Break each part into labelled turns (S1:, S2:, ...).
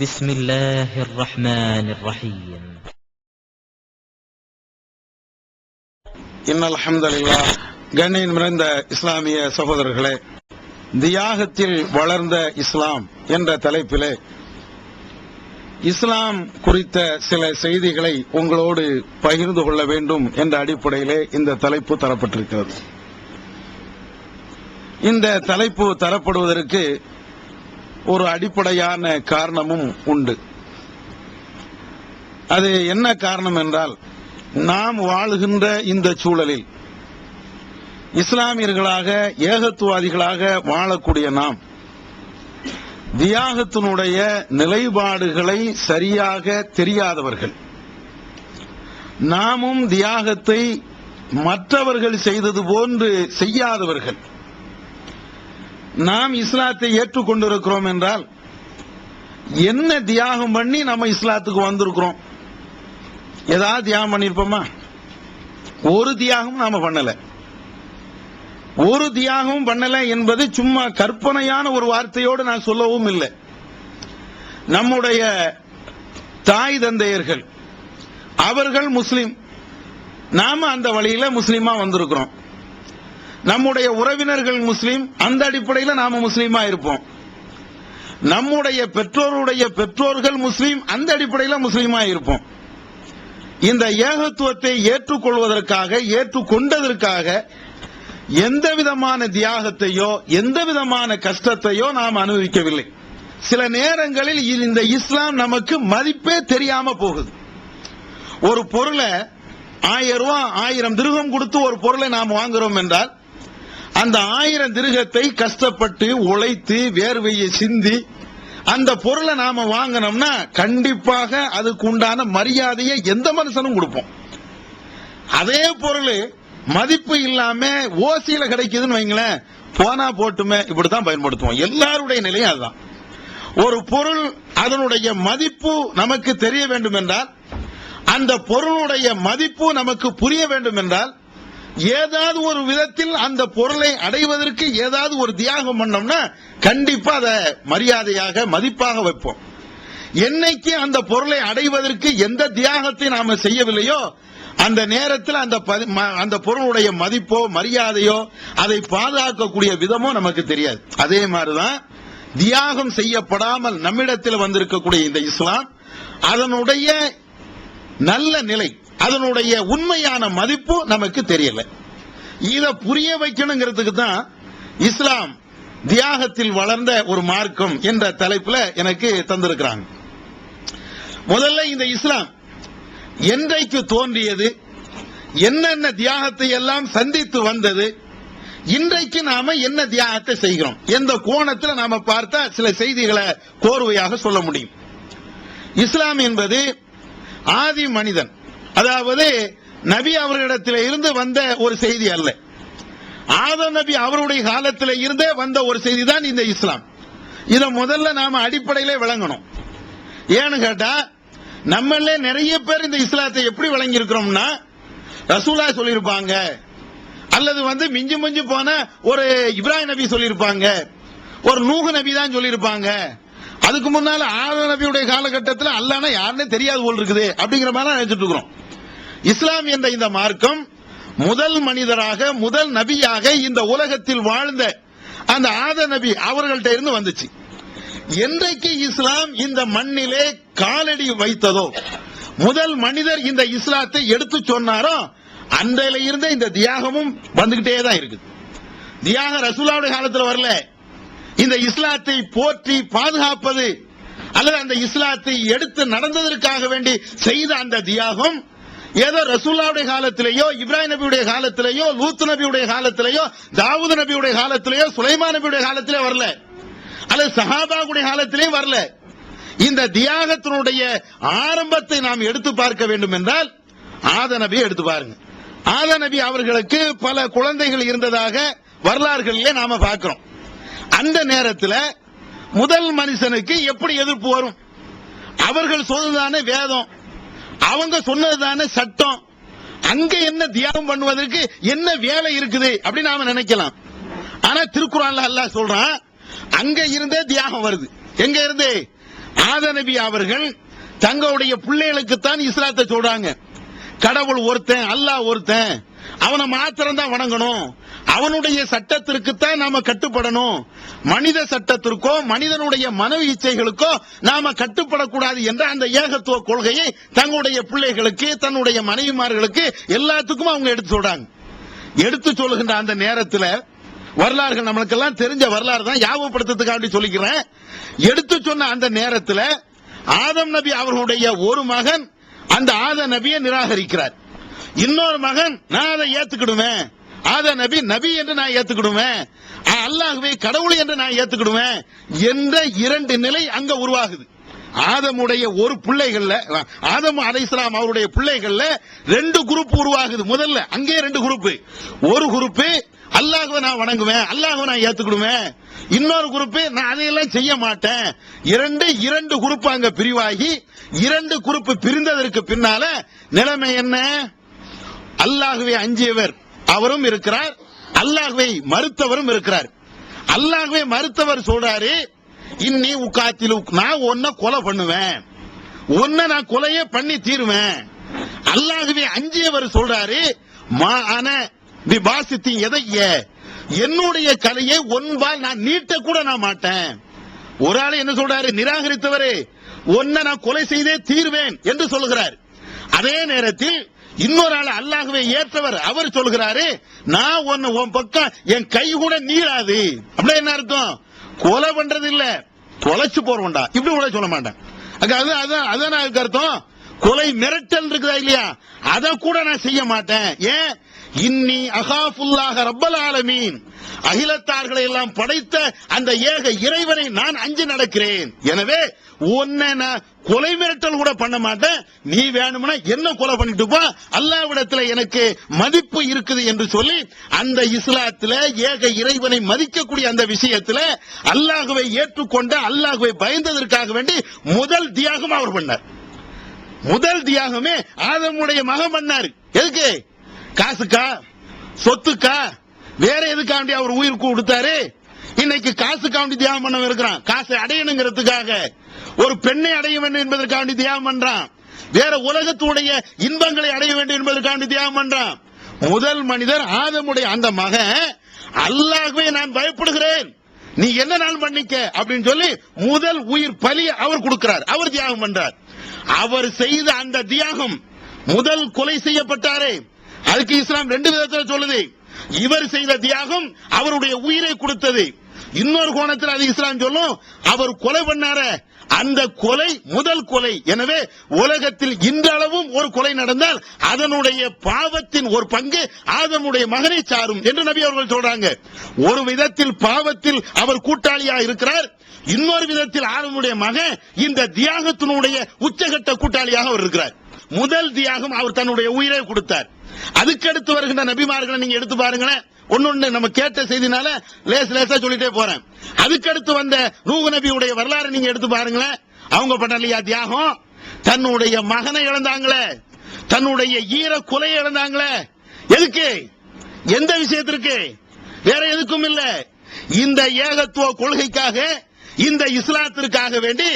S1: بسم الله الرحمن الرحيم
S2: إن الحمد لله. கண்ணியம் நிறைந்த இஸ்லாமிய சகோதரர்களே, தியாகத்தில் வளர்ந்த இஸ்லாம் என்ற தலைப்பிலே இஸ்லாம் குறித்த சில செய்திகளை உங்களோடு பகிர்ந்து கொள்ள வேண்டும் என்ற அடிப்படையிலே இந்த தலைப்பு தரப்பட்டிருக்கிறது. இந்த தலைப்பு தரப்படுவதற்கு ஒரு அடிப்படையான காரணமும் உண்டு. அது என்ன காரணம் என்றால், நாம் வாழுகின்ற இந்த சூழலில் இஸ்லாமியர்களாக ஏகத்துவாதிகளாக வாழக்கூடிய நாம் தியாகத்தினுடைய நிலைப்பாடுகளை சரியாக தெரியாதவர்கள். நாமும் தியாகத்தை மற்றவர்கள் செய்தது போன்று செய்யாதவர்கள். நாம் இஸ்லாத்தை ஏற்றுக்கொண்டிருக்கிறோம் என்றால் என்ன தியாகம் பண்ணி நம்ம இஸ்லாத்துக்கு வந்திருக்கிறோம்? ஏதாவது தியாகம் பண்ணிருப்போமா? ஒரு தியாகம் நாம பண்ணல. ஒரு தியாகமும் பண்ணல என்பது சும்மா கற்பனையான ஒரு வார்த்தையோடு நான் சொல்லவும் இல்லை. நம்முடைய தாய் தந்தையர்கள் அவர்கள் முஸ்லிம், நாம அந்த வழியில முஸ்லிமா வந்திருக்கிறோம். நம்முடைய உறவினர்கள் முஸ்லிம், அந்த அடிப்படையில் நாம முஸ்லிமா இருப்போம். நம்முடைய பெற்றோருடைய பெற்றோர்கள் முஸ்லிம், அந்த அடிப்படையில் முஸ்லிமா இருப்போம். இந்த ஏகத்துவத்தை ஏற்றுக்கொள்வதற்காக, ஏற்றுக்கொண்டதற்காக எந்த விதமான தியாகத்தையோ எந்த விதமான கஷ்டத்தையோ நாம் அனுபவிக்கவில்லை. சில நேரங்களில் இந்த இஸ்லாம் நமக்கு மதிப்பே தெரியாம போகுது. ஒரு பொருளை 1000 ரூபாய் 1000 திர்ஹம் கொடுத்து ஒரு பொருளை நாம் வாங்குறோம் என்றால் அந்த 1000 திர்ஹத்தை கஷ்டப்பட்டு உழைத்து வேர்வையை சிந்தி அந்த பொருளை நாம வாங்கினோம்னா கண்டிப்பாக அதுக்கு உண்டான மரியாதையை எந்த மனுஷனும் கொடுப்போம். அதே பொருள் மதிப்பு இல்லாம ஓசியில கிடைக்குதுன்னு வைங்களேன், போனா போட்டுமே இப்படித்தான் பயன்படுத்துவோம். எல்லாருடைய நிலையும் அதுதான். ஒரு பொருள் அதனுடைய மதிப்பு நமக்கு தெரிய வேண்டும் என்றால், அந்த பொருளுடைய மதிப்பு நமக்கு புரிய வேண்டும் என்றால், ஏதாவது ஒரு விதத்தில் அந்த பொருளை அடைவதற்கு ஏதாவது ஒரு தியாகம் பண்ணோம்னா கண்டிப்பா அதை மரியாதையாக மதிப்பாக வைப்போம். என்னைக்கு அந்த பொருளை அடைவதற்கு எந்த தியாகத்தை நாம செய்யவில்லையோ அந்த நேரத்தில் அந்த பொருளுடைய மதிப்போ மரியாதையோ அதை பாதுகாக்கக்கூடிய விதமோ நமக்கு தெரியாது. அதே மாதிரிதான் தியாகம் செய்யப்படாமல் நம்மிடத்தில் வந்திருக்கக்கூடிய இந்த இஸ்லாம், அதனுடைய நல்ல நிலை, அதனுடைய உண்மையான மதிப்பு நமக்கு தெரியல. இத புரிய வைக்கணுங்கிறதுக்கு தான் இஸ்லாம் தியாகத்தில் வளர்ந்த ஒரு மார்க்கம் என்ற தலைப்புல எனக்கு தந்திருக்கிறாங்க. முதல்ல இந்த இஸ்லாம் என்றைக்கு தோன்றியது, என்னென்ன தியாகத்தை எல்லாம் சந்தித்து வந்தது, இன்றைக்கு நாம என்ன தியாகத்தை செய்கிறோம், எந்த கோணத்தில் நாம பார்த்தா சில செய்திகளை கோர்வையாக சொல்ல முடியும். இஸ்லாம் என்பது ஆதி மனிதன், அதாவது நபி அவர்களிடத்தில் இருந்து வந்த ஒரு செய்தி அல்ல. ஆதம் நபி அவருடைய காலத்தில் இருந்தே வந்த ஒரு செய்தி தான் இந்த இஸ்லாம். இத முதல்ல நாம அடிப்படையிலே விளங்கணும். ஏன்னு கேட்டா, நம்மளே நிறைய பேர் இந்த இஸ்லாத்தை எப்படி விளங்கி இருக்கிறோம்னா, ரசூலா சொல்லியிருப்பாங்க, அல்லது மிஞ்சி மிஞ்சி போன ஒரு இப்ராஹிம் நபி சொல்லியிருப்பாங்க, ஒரு நூஹ் நபி தான் சொல்லியிருப்பாங்க, அதுக்கு முன்னால ஆதம் நபியுடைய காலகட்டத்தில் அல்லாஹ்னா யாருன்னே தெரியாது போல் இருக்குது அப்படிங்கிற மாதிரி நினைச்சிட்டு இருக்கிறோம். இஸ்லாம் என்ற இந்த மார்க்கம் முதல் மனிதராக, முதல் நபியாக இந்த உலகத்தில் வாழ்ந்த அந்த ஆதம் நபி அவர்கள்ட்ட இருந்து வந்துச்சு. என்றைக்கு இஸ்லாம் இந்த மண்ணிலே காலடி வைத்ததோ, முதல் மனிதர் இந்த இஸ்லாத்தை எடுத்து சொன்னாரோ, அன்றையில இருந்த இந்த தியாகமும் வந்துகிட்டே தான் இருக்குது. தியாகம் ரசூலுல்லாஹ்வுடைய காலத்தில் வரல. இந்த இஸ்லாத்தை போற்றி பாதுகாப்பது அல்லது அந்த இஸ்லாத்தை எடுத்து நடந்ததற்காக வேண்டி செய்த அந்த தியாகம் ஏதோ ரசூலுல்லாஹ்வுடைய காலத்திலேயோ, இப்ராஹிம் நபியுடைய காலத்திலேயோ, லூத் நபியுடைய காலத்திலேயோ, தாவூத் நபியுடைய காலத்திலேயோ, சுலைமான் நபியுடைய காலத்திலே வரல, அல்லது சஹாபாவுடைய காலத்திலே வரல. இந்த தியாகத்தினுடைய ஆரம்பத்தை நாம் எடுத்து பார்க்க வேண்டும் என்றால் ஆதம் நபியை எடுத்து பாருங்க. ஆதம் நபி அவர்களுக்கு பல குழந்தைகள் இருந்ததாக வரலாறுகளிலே நாம பார்க்கிறோம். அந்த நேரத்தில் முதல் மனுஷனுக்கு எப்படி எதிர்ப்பு வரும்? அவர்கள் சொன்னதான வேதம், அவங்க சொன்னதுதான சட்டம், அங்க என்ன தியாகம் பண்ணுவதற்கு என்ன வேலை இருக்குது அப்படின்னு நாம நினைக்கலாம். ஆனா திருக்குறான்ல அல்லாஹ் சொல்றான், அங்க இருந்தே தியாகம் வருது. எங்க இருந்து? ஆதம் நபி அவர்கள் தங்களுடைய பிள்ளைகளுக்குத்தான் இஸ்லாத்தை சொல்றாங்க. கடவுள் ஒருத்தன், அல்லாஹ் ஒருத்தன், அவனை மாத்திரம் தான் வணங்கணும், அவனுடைய சட்டத்திற்குத்தான் நாம கட்டுப்படணும், மனித சட்டத்திற்கோ மனிதனுடைய மனோ இச்சைகளுக்கோ நாம கட்டுப்படக்கூடாது என்ற அந்த ஏகத்துவ கொள்கையை தங்களுடைய பிள்ளைகளுக்கு, தன்னுடைய மனைவிமார்களுக்கு எல்லாத்துக்கும் அவங்க எடுத்து சொல்றாங்க. எடுத்து சொல்லுகின்ற அந்த நேரத்தில் வரலாறுகள் நம்மளுக்கெல்லாம் தெரிஞ்ச வரலாறு தான், ஞாபகப்படுத்துறதுக்காக சொல்லிக்கிறேன். எடுத்து சொன்ன அந்த நேரத்தில் ஆதம் நபி அவர்களுடைய ஒரு மகன் அந்த ஆதம் நபியை நிராகரிக்கிறார். இன்னொரு மகன் நான் அதை ஏத்துக்கிடுவேன், ஆதம் நபி நபி என்று நான் ஏத்துக்கிடுவேன், அல்லாஹ்வை கடவுள் என்று நான் ஏத்துக்கிடுவேன் என்ற இரண்டு நிலை அங்க உருவாகுது. ஆதமுடைய ஒரு பிள்ளைகள்ல, ஆதம் அலைஹிஸ்ஸலாம் அவருடைய பிள்ளைகள்ல ரெண்டு குரூப் உருவாகுது. முதல்ல அங்கே ரெண்டு குரூப். ஒரு குரூப் அல்லாஹ்வை நான் வணங்குவேன், அல்லாஹ்வை நான் ஏத்துக்கிடுவேன். இன்னொரு குரூப் நான் அதையெல்லாம் செய்ய மாட்டேன். இரண்டு குரூப் அங்க பிரிவாகி, இரண்டு குரூப் பிரிந்ததற்கு பின்னால நிலைமை என்ன? அல்லாஹ்வை அஞ்சியவர் அவரும் இருக்கிறார், அல்லாஹ்வை மறுத்தவரும் இருக்கிறார். அல்லாஹ்வை மறுத்தவர் சொல்றாரு, இன்னி உக்காத்திலு, நான் உன்னை கொலை பண்ணுவேன், உன்னை நான் கொலையே பண்ணி தீருவேன். அல்லாஹ்வை அஞ்சியவர் சொல்றாரு, மா அன பிபாசித்தி எதைய, என்னுடைய கலையை ஒன்பால் நான் நீட்ட கூட நான் மாட்டேன். ஒரு ஆள் என்ன சொல்றாரு? நிராகரித்தவரே, உன்னை நான் கொலை செய்தே தீர்வேன் என்று சொல்லுகிறார். அதே நேரத்தில் இன்னொரு ஆள் அல்லாஹ்வை ஏற்றவர் அவர் சொல்கிறாரு, நான் உன் பக்கம் என் கை கூட நீளாது. அப்படியே என்ன அர்த்தம்? கொலை பண்றது இல்ல, தொலைச்சு போறோம்டா, இப்படி கூட சொல்ல மாட்டேன். அதான் அர்த்தம். கொலை மிரட்டல் இருக்குதா இல்லையா, அதை கூட நான் செய்ய மாட்டேன். ஏன்? இன்னி அகாஃபுல்லாஹ ரப்பல் ஆலமீன், அகிலத்தார்களை எல்லாம் படைத்த அந்த ஏக இறைவனை நான் அஞ்சி நடக்கிறேன். எனவே உன்னை நான் கொலை மிரட்டல் கூட பண்ண மாட்டேன், நீ வேணும்னா என்ன கொலை பண்ணிட்டு போ, அல்லாஹ்விடத்தில் எனக்கு மதிப்பு இருக்குது என்று சொல்லி அந்த இஸ்லாத்துல ஏக இறைவனை மதிக்கக்கூடிய அந்த விஷயத்துல அல்லாஹ்வை ஏற்றுக்கொண்ட, அல்லாஹ்வை பயந்ததற்காக வேண்டி முதல் தியாகம் அவர் பண்ணார். முதல் தியாகமே ஆதமுடைய மகன் பண்ணாரு. எதுக்கு? காசுக்கா, சொத்துக்கா, வேற எதுக்காண்டி அவர் உயிர் கொடுத்தாரு? இன்னைக்கு காசுக்காண்டி தியாகம் பண்ண இருக்கிறான். காசை அடையணுங்கிறதுக்காக, ஒரு பெண்ணை அடைய வேண்டும் என்பதற்காண்டி தியாகம் பண்றான், வேற உலகத்துடைய இன்பங்களை அடைய வேண்டும் என்பதற்காண்டி தியாகம் பண்றான். முதல் மனிதர் ஆதமுடைய அந்த மகன், அல்லாஹ்வை நான் பயப்படுகிறேன், நீ என்ன நாள் பண்ணிக்க அப்படின்னு சொல்லி முதல் உயிர் பலி அவர் கொடுக்கிறார், அவர் தியாகம் பண்றார். அவர் செய்த அந்த தியாகம், முதல் கொலை செய்யப்பட்டாரே, அதுக்கு இஸ்லாம் ரெண்டு விதத்தில் சொல்லுது. இவர் செய்த தியாகம் அவருடைய உயிரை கொடுத்தது. இன்னொரு கோணத்தில் அது இஸ்லாம் சொல்லும், அவர் கொலை பண்ணார அந்த கொலை முதல் கொலை. எனவே உலகத்தில் இன்றளவும் ஒரு கொலை நடந்தால் அதனுடைய பாவத்தின் ஒரு பங்கு ஆதமுடைய மகனை சாரும் என்று நபி அவர்கள் சொல்றாங்க. ஒரு விதத்தில் பாவத்தில் அவர் கூட்டாளியா இருக்கிறார், இன்னொரு விதத்தில் ஆதமுடைய மகன் இந்த தியாகத்தினுடைய உச்சகட்ட கூட்டாளியாக அவர் இருக்கிறார். முதல் தியாகம் அவர் தன்னுடைய உயிரை கொடுத்தார். அதுக்கடுத்து வருகின்ற நபிமார்களை நீங்க எடுத்து பாருங்களேன். ஒன்னொன்னு நம்ம கேட்ட செய்தினால லேசா சொல்லிட்டே போறேன். அதுக்கடுத்து வந்த நூஹ் நபியுடைய வரலாறு நீங்க எடுத்து பாருங்களேன். அவங்க பண்ணலையா தியாகம்? தன்னுடைய மகனை இழந்தாங்களே, தன்னுடைய ஈர குலையை இழந்தாங்களே. எதுக்கு? எந்த விஷயத்திற்கு? வேற எதுக்கும் இல்ல, இந்த ஏகத்துவ கொள்கைக்காக, இந்த இஸ்லாத்திற்காக வேண்டி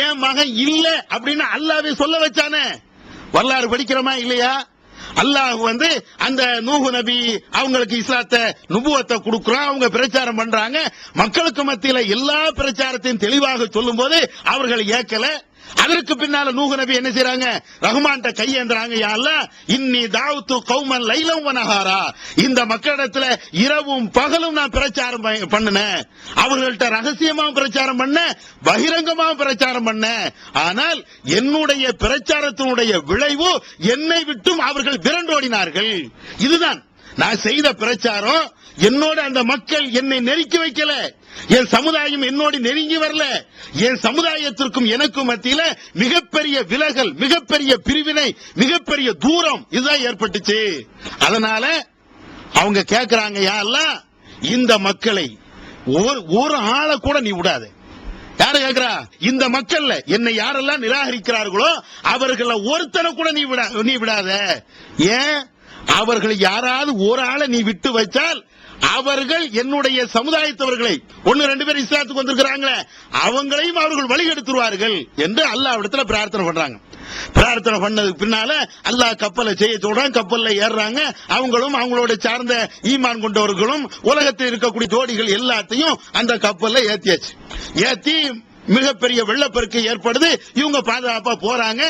S2: என் மகன் இல்ல அப்படின்னு அல்லாஹ்வே சொல்ல வச்சானே. வரலாறு படிக்கிறோமா இல்லையா? அல்லாஹ் அந்த நூஹ் நபி அவங்களுக்கு இஸ்லாத்தை, நுபுவத்தை கொடுக்குறான், அவங்க பிரச்சாரம் பண்றாங்க. மக்களுக்கு மத்தியில எல்லா பிரச்சாரத்தையும் தெளிவாக சொல்லும் போது அவர்கள் ஏற்கல. அதற்கு பின்னால நூஹ் நபி என்ன செய்றாங்க? ரஹ்மான்ட்ட கையேந்துறாங்க, யா அல்லாஹ் இன்னி தாவத்து கௌமன் லைலம் வ நஹாரா, இந்த மக்களிடத்துல இரவும் பகலும் நான் பிரச்சாரம் பண்ணினேன், அவர்கள்ட்ட ரகசியமாவும் பிரச்சாரம் பண்ண, பகிரங்கமாவும் பிரச்சாரம் பண்ண. ஆனால் என்னுடைய பிரச்சாரத்தினுடைய விளைவு என்னை விட்டும் அவர்கள் விரண்டோடினார்கள். இதுதான் நான் செய்த பிரச்சாரம். என்னோட அந்த மக்கள் என்னை நெருக்கி வைக்கல, என் சமுதாயம் என்னோடு நெருங்கி வரல, என் சமுதாயத்திற்கும் எனக்கும் மத்தியில மிகப்பெரிய விலகல், மிகப்பெரிய பிரிவினை, மிகப்பெரிய தூரம் இதுதான் ஏற்பட்டுச்சு. அதனால அவங்க கேட்கிறாங்க, யா அல்லாஹ் இந்த மக்களை ஒரு ஆளை கூட நீ விடாத. யாரு கேட்கிறா? இந்த மக்கள்ல என்னை யாரெல்லாம் நிராகரிக்கிறார்களோ அவர்கள ஒருத்தனை கூட நீ விடாத. ஏன்? அவர்கள் யாராவது ஒரு ஆளை நீ விட்டு வச்சால் அவர்கள் என்னுடைய சமுதாயத்தவர்களை 1-2 பேர் இஸ்லாத்துக்கு வந்திருக்கிறாங்களே அவங்களையும் அவர்கள் வழிகெடுத்துருவார்கள் என்று அல்லாஹ்விடத்துல பிரார்த்தனை பண்றாங்க. பிரார்த்தனை பண்ணதுக்கு பின்னால அல்லாஹ் கப்பலை செய்ய சொல்றான். கப்பல்ல ஏறுறாங்க. அவங்களும் அவங்களோட சார்ந்த ஈமான் கொண்டவர்களும் உலகத்தில் இருக்கக்கூடிய ஜோடிகள் எல்லாத்தையும் அந்த கப்பல்ல ஏத்தியாச்சு. ஏத்தி மிகப்பெரிய வெள்ளப்பெருக்கு ஏற்படுது. இவங்க பாதுகாப்பா போறாங்க.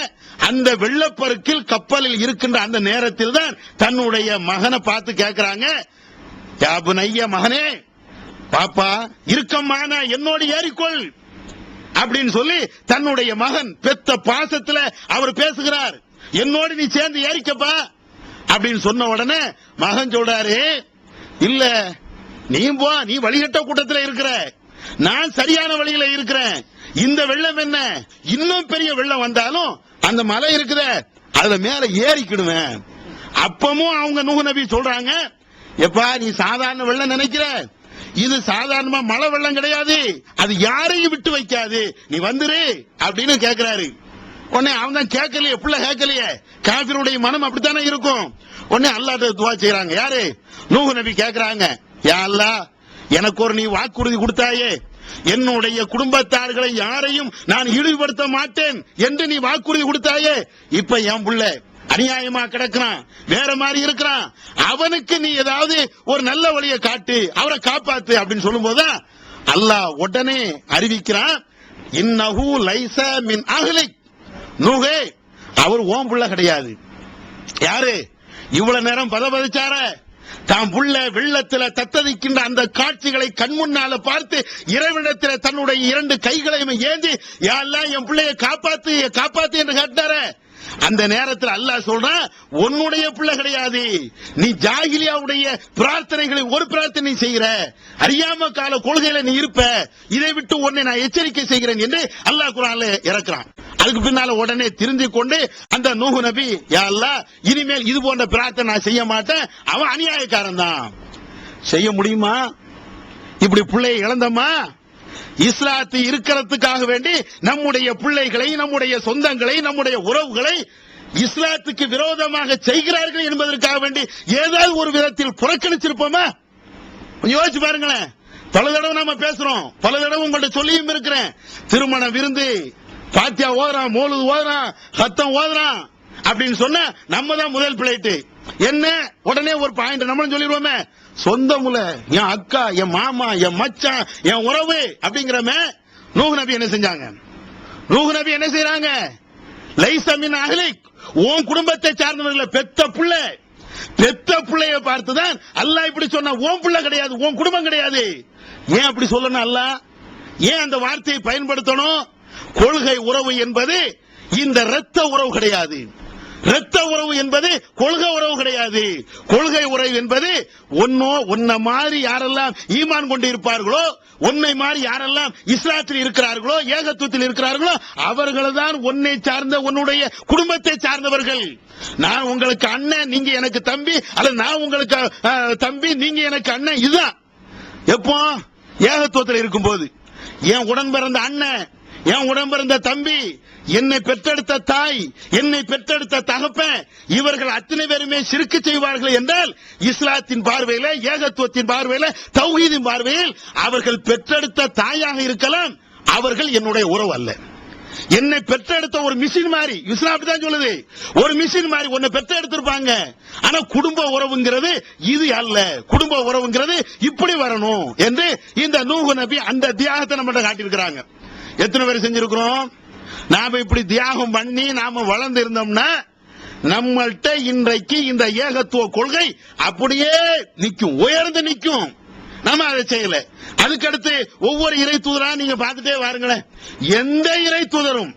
S2: அந்த வெள்ளப்பெருக்கில் கப்பலில் இருக்கின்ற அந்த நேரத்தில் தான் தன்னுடைய மகனை பார்த்து கேட்கிறாங்க, யாபுனைய மகனே, பாப்பா இருக்கமான என்னோடு ஏறிக்கொள் அப்படின்னு சொல்லி தன்னுடைய மகன் பெத்த பாசத்துல அவர் பேசுகிறார். என்னோடு நீ சேர்ந்து ஏறிக்கப்பா அப்படின்னு சொன்ன உடனே மகன் சொல்றாரு, இல்ல நீ போ, நீ வழிகட்ட கூட்டத்தில் இருக்கிற, நான் சரியான வழியில இருக்கிறேன். இந்த வெள்ளம் என்ன, இன்னும் பெரிய வெள்ளம் வந்தாலும் அந்த மலை இருக்குத அதுல மேல ஏறிக்கிடுவேன். அப்பமும் அவங்க நூஹ் நபி சொல்றாங்க, எப்பா நீ சாதாரண வெள்ளம் நினைக்கிற, இது சாதாரணமா மழை வெள்ளம் கிடையாது, அது யாரையும் விட்டு வைக்காது, நீ வந்துரு அப்படின்னு கேட்கிறாரு. உடனே அவன் தான் கேட்கலையே, புள்ள கேட்கலையே, காபிருடைய மனம் அப்படித்தானே இருக்கும். உடனே அல்லாஹ்ட்ட துஆ செய்றாங்க. யாரு? நூஹ் நபி கேட்கிறாங்க, யா அல்லாஹ், எனக்கு ஒரு நீ வாக்குறுதி கொடுத்தாயே, என்னுடைய குடும்பத்தார்களை யாரையும் நான் இழிவுபடுத்த மாட்டேன் என்று நீ வாக்குறுதி கொடுத்தாயே, இப்ப என் புள்ள அநியாயமா கிடக்கிறான், வேற மாதிரி இருக்கிறான், அவனுக்கு நீ ஏதாவது ஒரு நல்ல வழியை காட்டு, அவரை காப்பாத்து அப்படின்னு சொல்லும் போதுதான் அல்லாஹ் உடனே அறிவிக்கிறான், இன்னஹு லைஸ மின் அஹ்லிக், நூஹே அவர் ஓம் புள்ள கிடையாது. யாரு இவ்வளவு நேரம் பதபதிச்சார, தாம் புள்ள வெள்ளத்துல தத்ததிக்கின்ற அந்த காட்சிகளை கண்முன்னால பார்த்து இறைவனிடத்தில் தன்னுடைய 2 கைகளையும் ஏந்தி யா அல்லாஹ் என் பிள்ளைய காப்பாத்து காப்பாத்து என்று கேட்டார, அந்த நேரத்தில் அல்லாஹ் சொல்றான், உன்னுடைய பிள்ளை கிடையாது, நீ ஜாகிலியாவுடைய பிரார்த்தனைகளை ஒரு பிரார்த்தனை செய்கிற, அறியாம கால கொள்கையில நீ இருப்ப, இதை விட்டு உன்னை நான் எச்சரிக்கை செய்கிறேன் என்று அல்லாஹ் குர்ஆன்ல இறக்குறான். அதுக்கு பின்னால உடனே திருந்தி கொண்டு அந்த நூஹ் நபி, யா அல்லாஹ் இனிமேல் இது போன்ற பிரார்த்தனை நான் செய்ய மாட்டேன், அவன் அநியாயக்காரன் தான். செய்ய முடியுமா? இப்படி பிள்ளையை இழந்தமா? இஸ்லாத்து இருக்கிறதுக்காக வேண்டி நம்முடைய பிள்ளைகளை, நம்முடைய சொந்தங்களை, நம்முடைய உறவுகளை இஸ்லாத்துக்கு விரோதமாக செய்கிறார்கள் என்பதற்காக வேண்டி ஏதாவது ஒரு விதத்தில் புறக்கணிச்சிருப்போமா? யோசிச்சு பாருங்களேன். பல தடவை நாம பேசுறோம், பல தடவை உங்கள்ட்ட சொல்லியும் இருக்கிறேன், திருமண விருந்து பாத்தியா ஓதுறான், மௌலூது ஓதுறான், சத்தம் ஓதுறான் அப்படின்னு சொன்னா நம்ம தான் முதல் பிளேட்டு. என்ன உடனே ஒரு பாயிண்ட் நம்மளும் சொல்லிடுவோமே, சொந்தமுல என் அக்கா, என் மாமா, என் மச்சான், என் உறவு அப்படிங்கிறமே. நூஹ் நபி என்ன செஞ்சாங்க? நூஹ் நபி என்ன செய்யறாங்க? லைஸ மின் அஹ்லிக், உன் குடும்பத்தை சார்ந்தவர்களை பெத்த பிள்ளை, பெத்த பிள்ளைய பார்த்துதான் அல்லாஹ் இப்படி சொன்னா, உன் பிள்ளை கிடையாது, உன் குடும்பம் கிடையாது. ஏன் அப்படி சொல்லணும் அல்லாஹ்? ஏன் அந்த வார்த்தையை பயன்படுத்தணும்? கொள்கை உறவு என்பது இந்த இரத்த உறவு கிடையாது. இரத்த உறவு என்பது கொள்கை உறவு கிடையாது. கொள்கை உறவு என்பது ஒன்ன மாதிரி யாரெல்லாம் ஈமான் கொண்டு இருப்பார்களோ, உன்னை மாதிரி யாரெல்லாம் இஸ்லாத்தில் இருக்கிறார்களோ, ஏகத்துவத்தில் இருக்கிறார்களோ, அவர்கள் தான் உன்னை சார்ந்த, உன்னுடைய குடும்பத்தை சார்ந்தவர்கள். நான் உங்களுக்கு அண்ணன், நீங்க எனக்கு தம்பி, அல்லது நான் உங்களுக்கு தம்பி, நீங்க எனக்கு அண்ணன். இதுதான் எப்போ ஏகத்துவத்தில் இருக்கும்போது. என் உடன் பிறந்த அண்ணன், என் உடன் பிறந்த தம்பி, என்னை பெற்றெடுத்த தாய், என்னை பெற்றெடுத்த தகப்பன், இவர்கள் அத்தனை பேருமே ஷிர்க் செய்வார்கள் என்றால் இஸ்லாத்தின் பார்வையில, ஏகத்துவத்தின் பார்வையில, தௌஹீதின் பார்வையில் அவர்கள் பெற்றெடுத்த தாயாக இருக்கலாம், அவர்கள் என்னுடைய உறவு அல்ல. என்னை பெற்றெடுத்த ஒரு மிஷின் மாதிரி, இஸ்லாம் அப்படிதான் சொல்லுது, ஒரு மிஷின் மாதிரி உன்னை பெற்றெடுத்திருப்பாங்க. ஆனா குடும்ப உறவுங்கிறது இது அல்ல. குடும்ப உறவுங்கிறது இப்படி வரணும் என்று இந்த நூஹ் நபி அந்த தியாகத்தை நம்ம காட்டியிருக்கிறாங்க. எத்தனை பேர் செஞ்சிருக்கிறோம்? நாம இப்படி தியாகம் பண்ணி நாம வளர்ந்து இருந்தோம்னா நம்மள்ட்ட இன்றைக்கு இந்த ஏகத்துவ கொள்கை அப்படியே நிக்கும், உயர்ந்து நிக்கும். நாம அதை செய்யல. அதுக்கடுத்து ஒவ்வொரு இறை தூதரா நீங்க பார்த்துட்டே வாருங்களேன். எந்த இறை தூதரும்,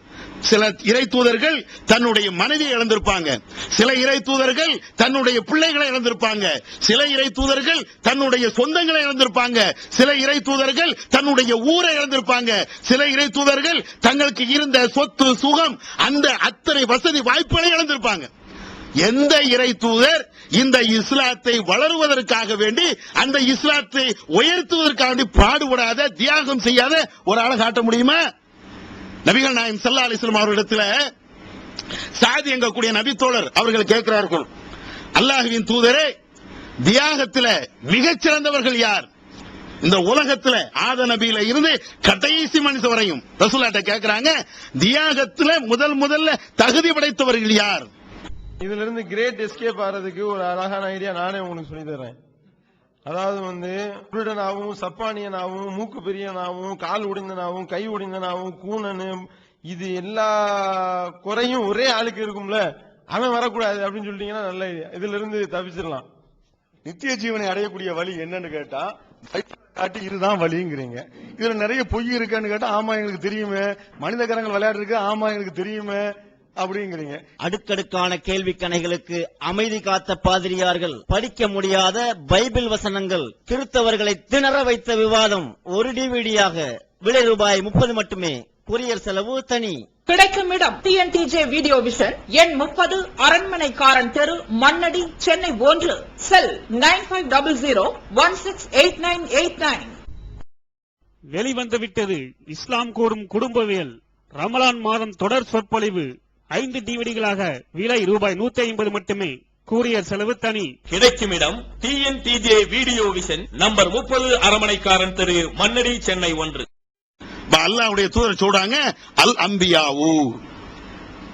S2: சில இறை தூதர்கள் தன்னுடைய மனைவியை இழந்திருப்பாங்க, சில இறை தூதர்கள் தன்னுடைய பிள்ளைகளை இழந்திருப்பாங்க, சில இறை தூதர்கள் தன்னுடைய சொந்தங்களை இழந்திருப்பாங்க, சில இறை தூதர்கள் தன்னுடைய ஊரை இழந்திருப்பாங்க, சில இறை தூதர்கள் தங்களுக்கு இருந்த சொத்து சுகம் அந்த அத்தனை வசதி வாய்ப்புகளை இழந்திருப்பாங்க. எந்த இறை தூதர் இந்த இஸ்லாத்தை வளருவதற்காக வேண்டி, அந்த இஸ்லாத்தை உயர்த்துவதற்காக வேண்டி பாடுபடாத, தியாகம் செய்யாத ஒரு ஆளை காட்ட முடியுமா? நபிகள் நாயகம் ஸல்லல்லாஹு அலைஹி வஸல்லம் அவர்களிடத்துல சாதி எங்கக்கூடிய நபி தோழர் அவர்கள் கேட்கிறார்கள், அல்லாஹ்வின் தூதரே, தியாகத்துல மிகச்சிறந்தவர்கள் யார்? இந்த உலகத்துல ஆத நபியில இருந்து கடைசி மனுஷன் வரையும் ரசூலுல்லாஹ் கேக்குறாங்க, தியாகத்துல முதல்ல தகுதி படைத்தவர்கள் யார்?
S3: இதுல இருந்து கிரேட் எஸ்கேப் ஆறதுக்கு ஒரு அழகான ஐடியா நானே உங்களுக்கு சொல்லி தரேன். அதாவது குருடனாவும் சப்பானியனாவும் மூக்கு பெரியனாவும் கால் உடைந்தனாவும் கை உடைந்தனாவும் கூனனு இது எல்லா குறையும் ஒரே ஆளுக்கு இருக்கும்ல, அவன் வரக்கூடாது அப்படின்னு சொல்லிட்டீங்கன்னா நல்ல ஐடியா. இதுல இருந்து தப்பிச்சிடலாம்.
S4: நித்திய ஜீவனை அடையக்கூடிய வழி என்னன்னு கேட்டா காட்டி இதுதான் வழிங்கிறீங்க. இதுல நிறைய பொய் இருக்கான்னு கேட்டா ஆமா எங்களுக்கு தெரியுமே, மனித கரங்கள் விளையாடு இருக்கு ஆமா எங்களுக்கு தெரியுமே அப்படிங்கிறீங்க.
S5: அடுக்கடுக்கான கேள்வி கணைகளுக்கு அமைதி காத்த பாதிரியார்கள், படிக்க முடியாத பைபிள் வசனங்கள், கிறிஸ்தவர்களை திணற வைத்த விவாதம் ஒரு டிவிடியாக விலை ரூபாய் 30 மட்டுமே, கொரியர் செலவு தனி.
S6: கிடைக்கும் இடம் TNTJ வீடியோ விஷன், எண் 30, அரண்மனைக்காரன் தெரு, மண்ணடி, சென்னை 1. செல் 9500168989.
S7: வெளிவந்துவிட்டது இஸ்லாம் கூறும் குடும்பவியல் ரமலான் மாதம் தொடர் சொற்பொழிவு 5 டிவிடிகளாக விலை ரூபாய் 150 மட்டுமே, கூரியர் செலவு தனி.
S8: கிடைக்கும் இடம் TNTJ வீடியோ விஷன், நம்பர் 30, அரண்மனைக்காரன் தெரு, மண்ணடி, சென்னை 1.
S2: அல்லாஹ்வுடைய தூதர் சொல்றாங்க, அல் அம்பியாவு,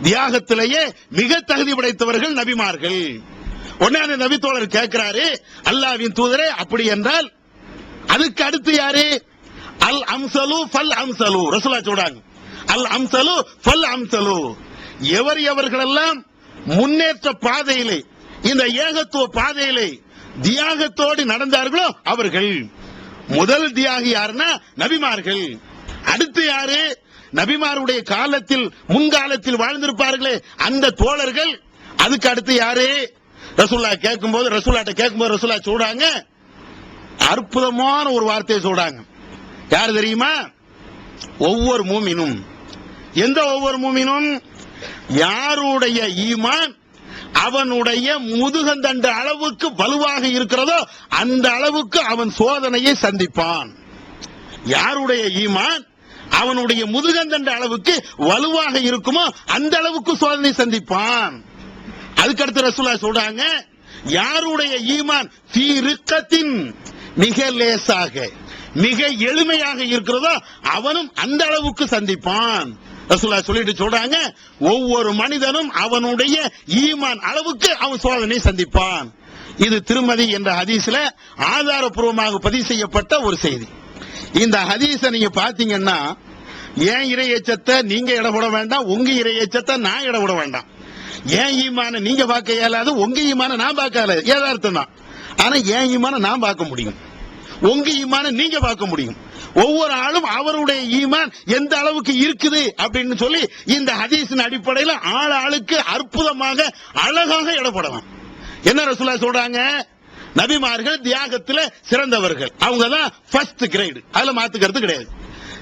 S2: தியாகத்திலேயே மிக தகுதி படைத்தவர்கள் நபிமார்கள். உடனே அந்த நபி தோழர் கேட்கிறாரு, அல்லாஹ்வின் தூதரே அப்படி என்றால் அதுக்கு அடுத்து யாரு? அல் அம்சலு ஃபல் அம்சலு. ரசூலுல்லாஹ் சொல்றாங்க, அல் அம்சலு ஃபல் அம்சலு, எவர்களெல்லாம் முன்னேற்ற பாதையிலே, இந்த ஏகத்துவ பாதையிலே தியாகத்தோடு நடந்தார்களோ அவர்கள். முதல் தியாகி யாருன்னா நபிமார்கள். அடுத்து யாரு? நபிமாருடைய காலத்தில் முன்காலத்தில் வாழ்ந்திருப்பார்களே அந்த தோழர்கள். அதுக்கு அடுத்து யாரு? ரசூலுல்லாஹ் கேட்கும்போது ரசூலுல்லாஹ் சொல்றாங்க, அற்புதமான ஒரு வார்த்தையை சொல்றாங்க. யாரு தெரியுமா? ஒவ்வொரு மூமினும், எந்த ஒவ்வொரு மூமினும், யாருடைய ஈமான் அவனுடைய முதுகந்தண்டு அளவுக்கு வலுவாக இருக்கிறதோ அந்த அளவுக்கு அவன் சோதனையை சந்திப்பான். யாருடைய ஈமான் அவனுடைய முதுகந்தண்டு அளவுக்கு வலுவாக இருக்குமோ அந்த அளவுக்கு சோதனை சந்திப்பான். அதுக்கடுத்து ரசூலுல்லாஹ் சொல்றாங்க, யாருடைய ஈமான் ஃபீ ரிக்கத்தின், மிக லேசாக மிக எளிமையாக இருக்கிறதோ அவனும் அந்த அளவுக்கு சந்திப்பான். ரசூலுல்லாஹ் சொல்லிட்டு சொல்றாங்க, ஒவ்வொரு மனிதனும் அவனுடைய ஈமான் அளவுக்கு அவன் சோதனை சந்திப்பான். இது திருமதி என்ற ஹதீஸ்ல ஆதாரப்பூர்வமாக பதிவு செய்யப்பட்ட ஒரு செய்தி. இந்த ஹதீஸை நீங்க பாத்தீங்கன்னா, ஏன் இறை எச்சத்தை நீங்க இடப்பட வேண்டாம், உங்க இறை எச்சத்தை நான் இடப்பட வேண்டாம். ஏன் ஈமான நீங்க பார்க்க இயலாது, உங்க ஈமான நான் பார்க்கல, ஏதார்த்தம் தான். ஆனா ஏன் ஈமான நான் பார்க்க முடியும், உங்க ஈமான நீங்க பார்க்க முடியும். ஒவ்வொரு ஆளும் அவருடைய ஈமான் எந்த அளவுக்கு இருக்குது அப்படின்னு சொல்லி இந்த ஹதீஸின் அடிப்படையில் ஆளுக்கு அற்புதமாக அழகாக இடப்படலாம். என்ன ரசூலுல்லாஹ் சொல்றாங்க? நபிமார்கள் தியாகத்துல சிறந்தவர்கள், அவங்க தான் ஃபர்ஸ்ட் கிரேட், அதுல மாத்துக்கிறது கிடையாது.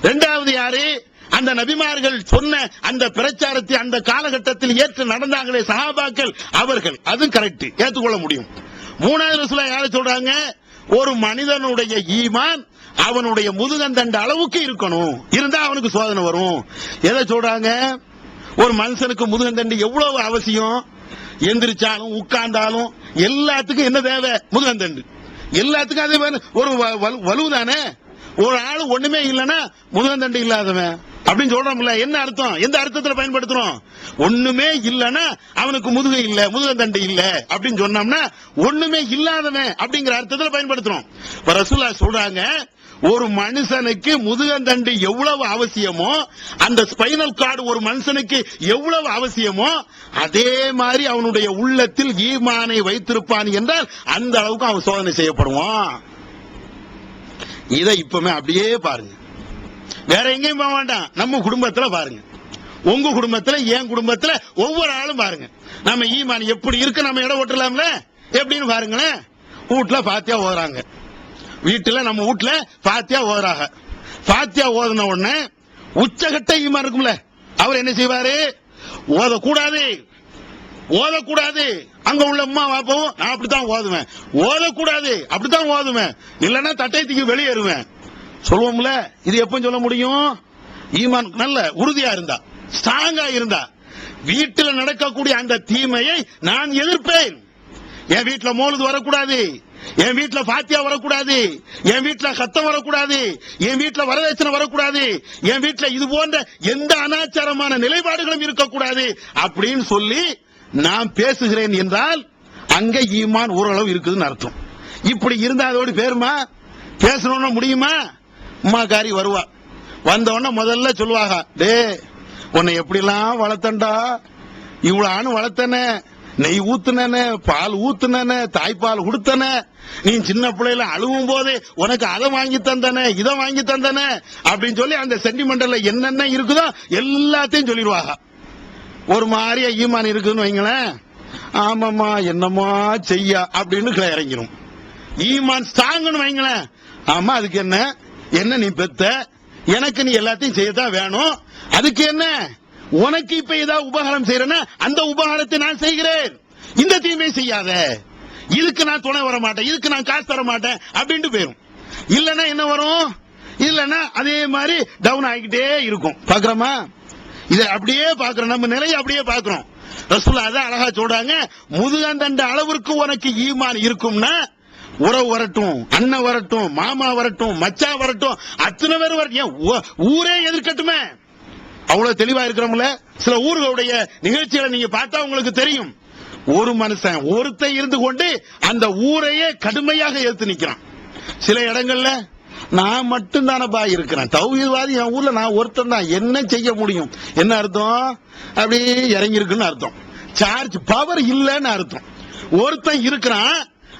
S2: இரண்டாவது யாரு? அந்த நபிமார்கள் சொன்ன அந்த பிரச்சாரத்தை அந்த காலகட்டத்தில் ஏற்று நடந்தாங்களே சஹாபாக்கள், அவர்கள், அது கரெக்ட், ஏற்றுக்கொள்ள முடியும். மூணாவது ரசூலுல்லாஹ் யாரை சொல்றாங்க? ஒரு மனிதனுடைய ஈமான் அவனுடைய முதுகந்தண்ட அளவுக்கு இருக்கணும், இருந்தா அவனுக்கு சோதனை வரும். எதை சொல்றாங்க? ஒரு மனுஷனுக்கு முதுகந்தண்டு எவ்வளவு அவசியம்? எந்திரிச்சாலும் உட்கார்ந்தாலும் எல்லாத்துக்கும் என்ன தேவை? முதுகந்தண்டு. எல்லாத்துக்கும் அதே ஒரு வலுதானே. ஒரு ஆளு ஒண்ணுமே இல்லைன்னா முதுகந்தண்டு இல்லாதவன் அப்படின்னு சொல்றோம்ல. என்ன அர்த்தம்? எந்த அர்த்தத்தில் பயன்படுத்துறோம்? ஒண்ணுமே இல்லைன்னா அவனுக்கு முதுகு இல்ல, முதுகந்தண்டு இல்ல அப்படின்னு சொன்னோம்னா ஒண்ணுமே இல்லாதவன் அப்படிங்கிற அர்த்தத்தில் பயன்படுத்துறோம். ரசூலுல்லாஹ் சொல்றாங்க, ஒரு மனுஷனுக்கு முதுகந்தண்டு எவ்வளவு அவசியமோ, அந்த ஸ்பைனல் கார்டு ஒரு மனுஷனுக்கு எவ்வளவு அவசியமோ, அதே மாதிரி அவனுடைய உள்ளத்தில் ஈமானை வைத்திருப்பான் என்றால் அந்த அளவுக்கு அவன் சோதனை செய்யப்படுவான். இதை இப்பமே அப்படியே பாருங்க, வேற எங்கேயும் போக வேண்டாம், நம்ம குடும்பத்துல பாருங்க, உங்க குடும்பத்துல, என் குடும்பத்துல, ஒவ்வொரு ஆளும் பாருங்க, நம்ம ஈமான் எப்படி இருக்கு, நம்ம இடம் ஓட்டலாம்ல எப்படின்னு பாருங்களேன். வீட்டுல பாத்தியா ஓதுறாங்க, வீட்டுல நம்ம வீட்டுல பாத்தியா ஓதுறாங்க. பாத்தியா ஓதுன உடனே உச்சகட்ட ஈமான் இருக்கும்ல, அவர் என்ன செய்வாரு? ஓதக்கூடாது, ஓதக்கூடாது. அங்க உள்ள அம்மா வாப்பவும் நான் அப்படித்தான் ஓதுவேன், ஓதக்கூடாது, அப்படித்தான் ஓதுவேன், இல்லன்னா தட்டையத்துக்கு வெளியேறுவேன் சொல்லுவோம்ல. இது எப்ப சொல்ல முடியும்? ஈமான் நல்ல உறுதியா இருந்தா, ஸ்ட்ராங்கா இருந்தா. வீட்டில் நடக்கக்கூடிய அந்த தீமையை நான் எதிர்ப்பேன். என் வீட்டுல மோலுது வரக்கூடாது, என் வீட்டுல பாத்தியா வரக்கூடாது, என் வீட்டுல கத்தம் வரக்கூடாது, என் வீட்டுல வரதட்சணை வரக்கூடாது, என் வீட்டுல இது போன்ற எந்த அனாச்சாரமான நிலைப்பாடுகளும் இருக்கக்கூடாது அப்படின்னு சொல்லி நான் பேசுகிறேன் என்றால் அங்க ஈமான் ஓரளவு இருக்குதுன்னு அர்த்தம். இப்படி இருந்தா அதோடு பேருமா? பேசணும்னா முடியுமா? அம்மாக்காரி வருவா, வந்தவொடனே முதல்ல சொல்லுவாங்க, டே உன்னை எப்படிலாம் வளர்த்தண்டா, இவ்வளவு வளர்த்தன, நெய் ஊத்துன, பால் ஊத்துன, தாய்ப்பால் கொடுத்தன, நீ சின்ன பிள்ளைல அழுவும் போது உனக்கு அதை வாங்கி தந்தன, இதை வாங்கி தந்தன அப்படின்னு சொல்லி அந்த சென்டிமெண்டல்ல என்னென்ன இருக்குதோ எல்லாத்தையும் சொல்லிடுவாங்க. ஒரு மாதிரியா ஈமான் இருக்குதுன்னு வைங்களேன், ஆமாமா என்னமா செய்யா அப்படின்னு இறங்கிடும். ஈமான் ஸ்ட்ராங்னு வைங்களேன், ஆமா அதுக்கு என்ன, என்ன நீ பெத்த, எனக்கு நீ எல்லாத்தையும் செய்யத்தான் வேணும், அதுக்கு என்ன, உனக்கு இப்ப ஏதாவது உபகாரம் செய்யறேன்னா அந்த உபகாரத்தை நான் செய்கிறேன், இந்த தீமை செய்யாத, இதுக்கு நான் துணை வர மாட்டேன், இதுக்கு நான் காசு தர மாட்டேன் அப்படின்ட்டு போயிடும். இல்லன்னா என்ன வரும், இல்லன்னா அதே மாதிரி டவுன் ஆகிக்கிட்டே இருக்கும். பாக்குறோமா? இதை அப்படியே பாக்குறோம், நம்ம நிலையை அப்படியே பாக்குறோம். ரசூலுல்லாஹ் அதான் அழகா சொல்றாங்க, முதுகந்தண்ட அளவிற்கு உனக்கு ஈமான் இருக்கும்னா உறவு வரட்டும், அண்ணன் வரட்டும், மாமா வரட்டும், மச்சா வரட்டும், அத்தனை பேர் வரட்டும், ஊரே எதிர்க்கட்டுமே, அவ்வளவு தெளிவா இருக்கிறோம்ல. சில ஊர்களுடைய நிகழ்ச்சிகளை நீங்க பார்த்தா உங்களுக்கு தெரியும், ஒரு மனுஷன் ஒருத்தன் இருந்து கொண்டு அந்த ஊரையே கடுமையாக எதிர்த்து நிக்கிறான். சில இடங்கள்ல நான் மட்டும் தானப்பா இருக்கிறேன், தௌஹீத்வாதி என் ஊர்ல நான் ஒருத்தன் தான், என்ன செய்ய முடியும், என்ன அர்த்தம், அப்படி இறங்கி இருக்குன்னு அர்த்தம், சார்ஜ் பவர் இல்லன்னு அர்த்தம். ஒருத்தன் இருக்கிறான்,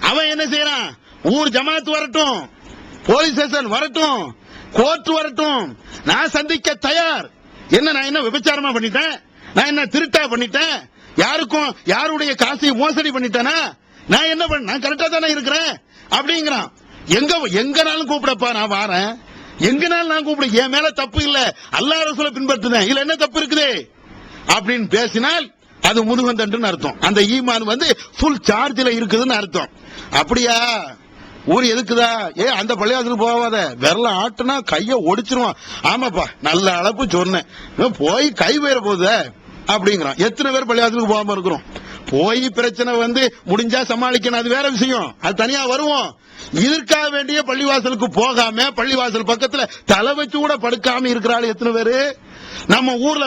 S2: அவன் என்ன செய்யறான், ஊர் ஜமாத் வரட்டும், போலீஸ் ஸ்டேஷன் வரட்டும், கோர்ட் வரட்டும், நான் சந்திக்க தயார். என்ன நான் என்ன விபச்சாரமா பண்ணிட்டேன், நான் என்ன திருட்டா பண்ணிட்டேன், யாருக்கும் யாருடைய காசையும் மோசடி பண்ணிட்டேனா, நான் என்ன பண்ண, நான் கரெக்டா தானே இருக்கிறேன் அப்படிங்கிறான். எங்கனாலும் கூப்பிடப்பா, நான் வாரேன், எங்கனாலும் நான் கூப்பிட, என் மேல தப்பு இல்ல, அல்லாஹ் ரசூலை பின்பற்றுறேன், இதுல என்ன தப்பு இருக்குது அப்படின்னு பேசினால் அது முதுகந்தண்டுன்னு அர்த்தம். அந்த ஈமான் ஃபுல் சார்ஜ்ல இருக்குதுன்னு அர்த்தம். அப்படியா, ஊர் எதுக்குதா, அந்த பள்ளியாசலுக்கு போவாத, விரல ஆட்டுனா கைய ஒடிச்சிருவான், ஆமாப்பா நல்ல அளப்பு சொன்னேன், போய் கை வேற போகுது அப்படிங்கிறான். எத்தனை பேர் பள்ளியாசலுக்கு போகாம இருக்கிறோம்? போய் பிரச்சனை முடிஞ்சா சமாளிக்கணும், அது வேற விஷயம், அது தனியா வருவோம். இதற்காக வேண்டிய பள்ளிவாசலுக்கு போகாம பள்ளிவாசல் பக்கத்துல தலை வச்சு கூட படுக்காம இருக்கிறாள் எத்தனை பேரு? நம்ம ஊர்ல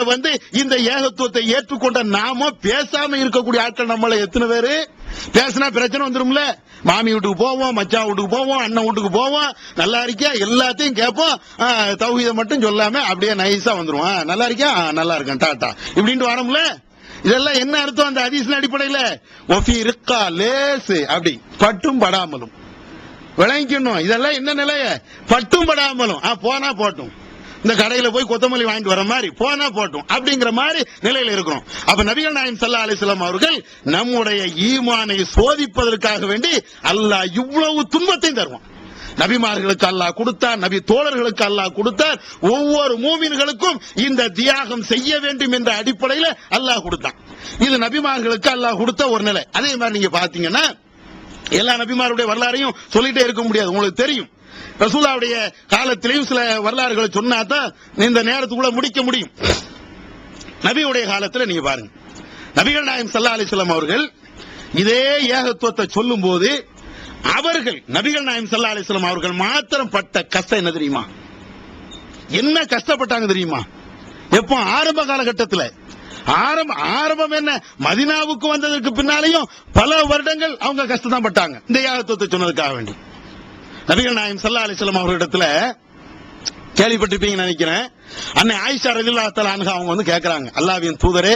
S2: இந்த ஏகத்துவத்தை ஏற்றுக்கொண்ட நாம பேசாம இருக்கக்கூடிய ஆட்கள் நம்மள எத்தனை பேரு? பேசினா பிரச்சனை வந்துரும்ல. மாமி வீட்டுக்கு போவோம், மச்சான் வீட்டுக்கு போவோம், அண்ணன் வீட்டுக்கு போவோம், நல்லா இருக்கியா எல்லாத்தையும் கேட்போம், தௌஹீதை மட்டும் சொல்லாம அப்படியே நைஸா வந்துருவோம், நல்லா இருக்கியா, நல்லா இருக்கேன் டாட்டா இப்படின்ட்டு வரோம்ல. இதெல்லாம் என்ன அர்த்தம் அந்த ஹதீஸின் அடிப்படையில்? ஒஃபி ரிக்கா லேஸ், அப்படி பட்டும் படாமலும் விளங்கிக்கணும். இதெல்லாம் என்ன நிலைய, பட்டும் படாமலும் போனா போட்டும், இந்த கடையில போய் கொத்தமல்லி வாங்கிட்டு வர மாதிரி போனா போட்டும் அப்படிங்கிற மாதிரி நிலையில இருக்கிறோம். அப்ப நபிகள் நாயகம் ஸல்லல்லாஹு அலைஹி வஸல்லம் அவர்கள் நம்முடைய ஈமானை சோதிப்பதற்காக வேண்டி அல்லாஹ் இவ்வளவு துன்பத்தையும் தருவான். நபிமார்களுக்கு அல்லாஹ் கொடுத்தார், நபி தோழர்களுக்கு அல்லாஹ் கொடுத்தார், ஒவ்வொரு மூமின்களுக்கும் இந்த தியாகம் செய்ய வேண்டும் என்ற அடிப்படையில் அல்லாஹ் கொடுத்தான். இது நபிமார்களுக்கு அல்லாஹ் கொடுத்த ஒரு நிலை. அதே மாதிரி நீங்க பாத்தீங்கன்னா எல்லா நபிமாருடைய வரலாறையும் சொல்லிட்டே இருக்க முடியாது, உங்களுக்கு தெரியும். ரசூலுல்லாஹ்வுடைய காலத்திலேயும் சில வரலாறுகளை சொன்னாதான் இந்த நேரத்துக்குள்ள முடிக்க முடியும். நபியுடைய காலத்தில் நீங்க பாருங்க, நபிகள் நாயகம் ஸல்லல்லாஹு அலைஹி வஸல்லம் அவர்கள் இதே ஏகத்துவத்தை சொல்லும் போது அவர்கள் நபிகள் நாயகம் ஸல்லல்லாஹு அலைஹி வஸல்லம் அவர்கள் மாத்திரம் பட்ட கஷ்டம் என்ன தெரியுமா? என்ன கஷ்டப்பட்டாங்க தெரியுமா? எப்போ ஆரம்ப காலகட்டத்தில், ஆரம்பம் என்ன, மதீனாவுக்கு வந்ததற்கு பின்னாலேயும் பல வருடங்கள் அவங்க கஷ்டம் தான் பட்டாங்க இந்த ஏகத்துவத்தை சொன்னதுக்காக வேண்டி. நபிகள் நாயகம் ஸல்லல்லாஹு அலைஹி வஸல்லம் அவர்களிடத்துல கேள்விப்பட்டிருப்பீங்கன்னு நினைக்கிறேன், அன்னை ஆயிஷா ரலியல்லாஹு தஆலா அன்ஹா அவங்க கேட்கறாங்க, அல்லாஹ்வின் தூதரே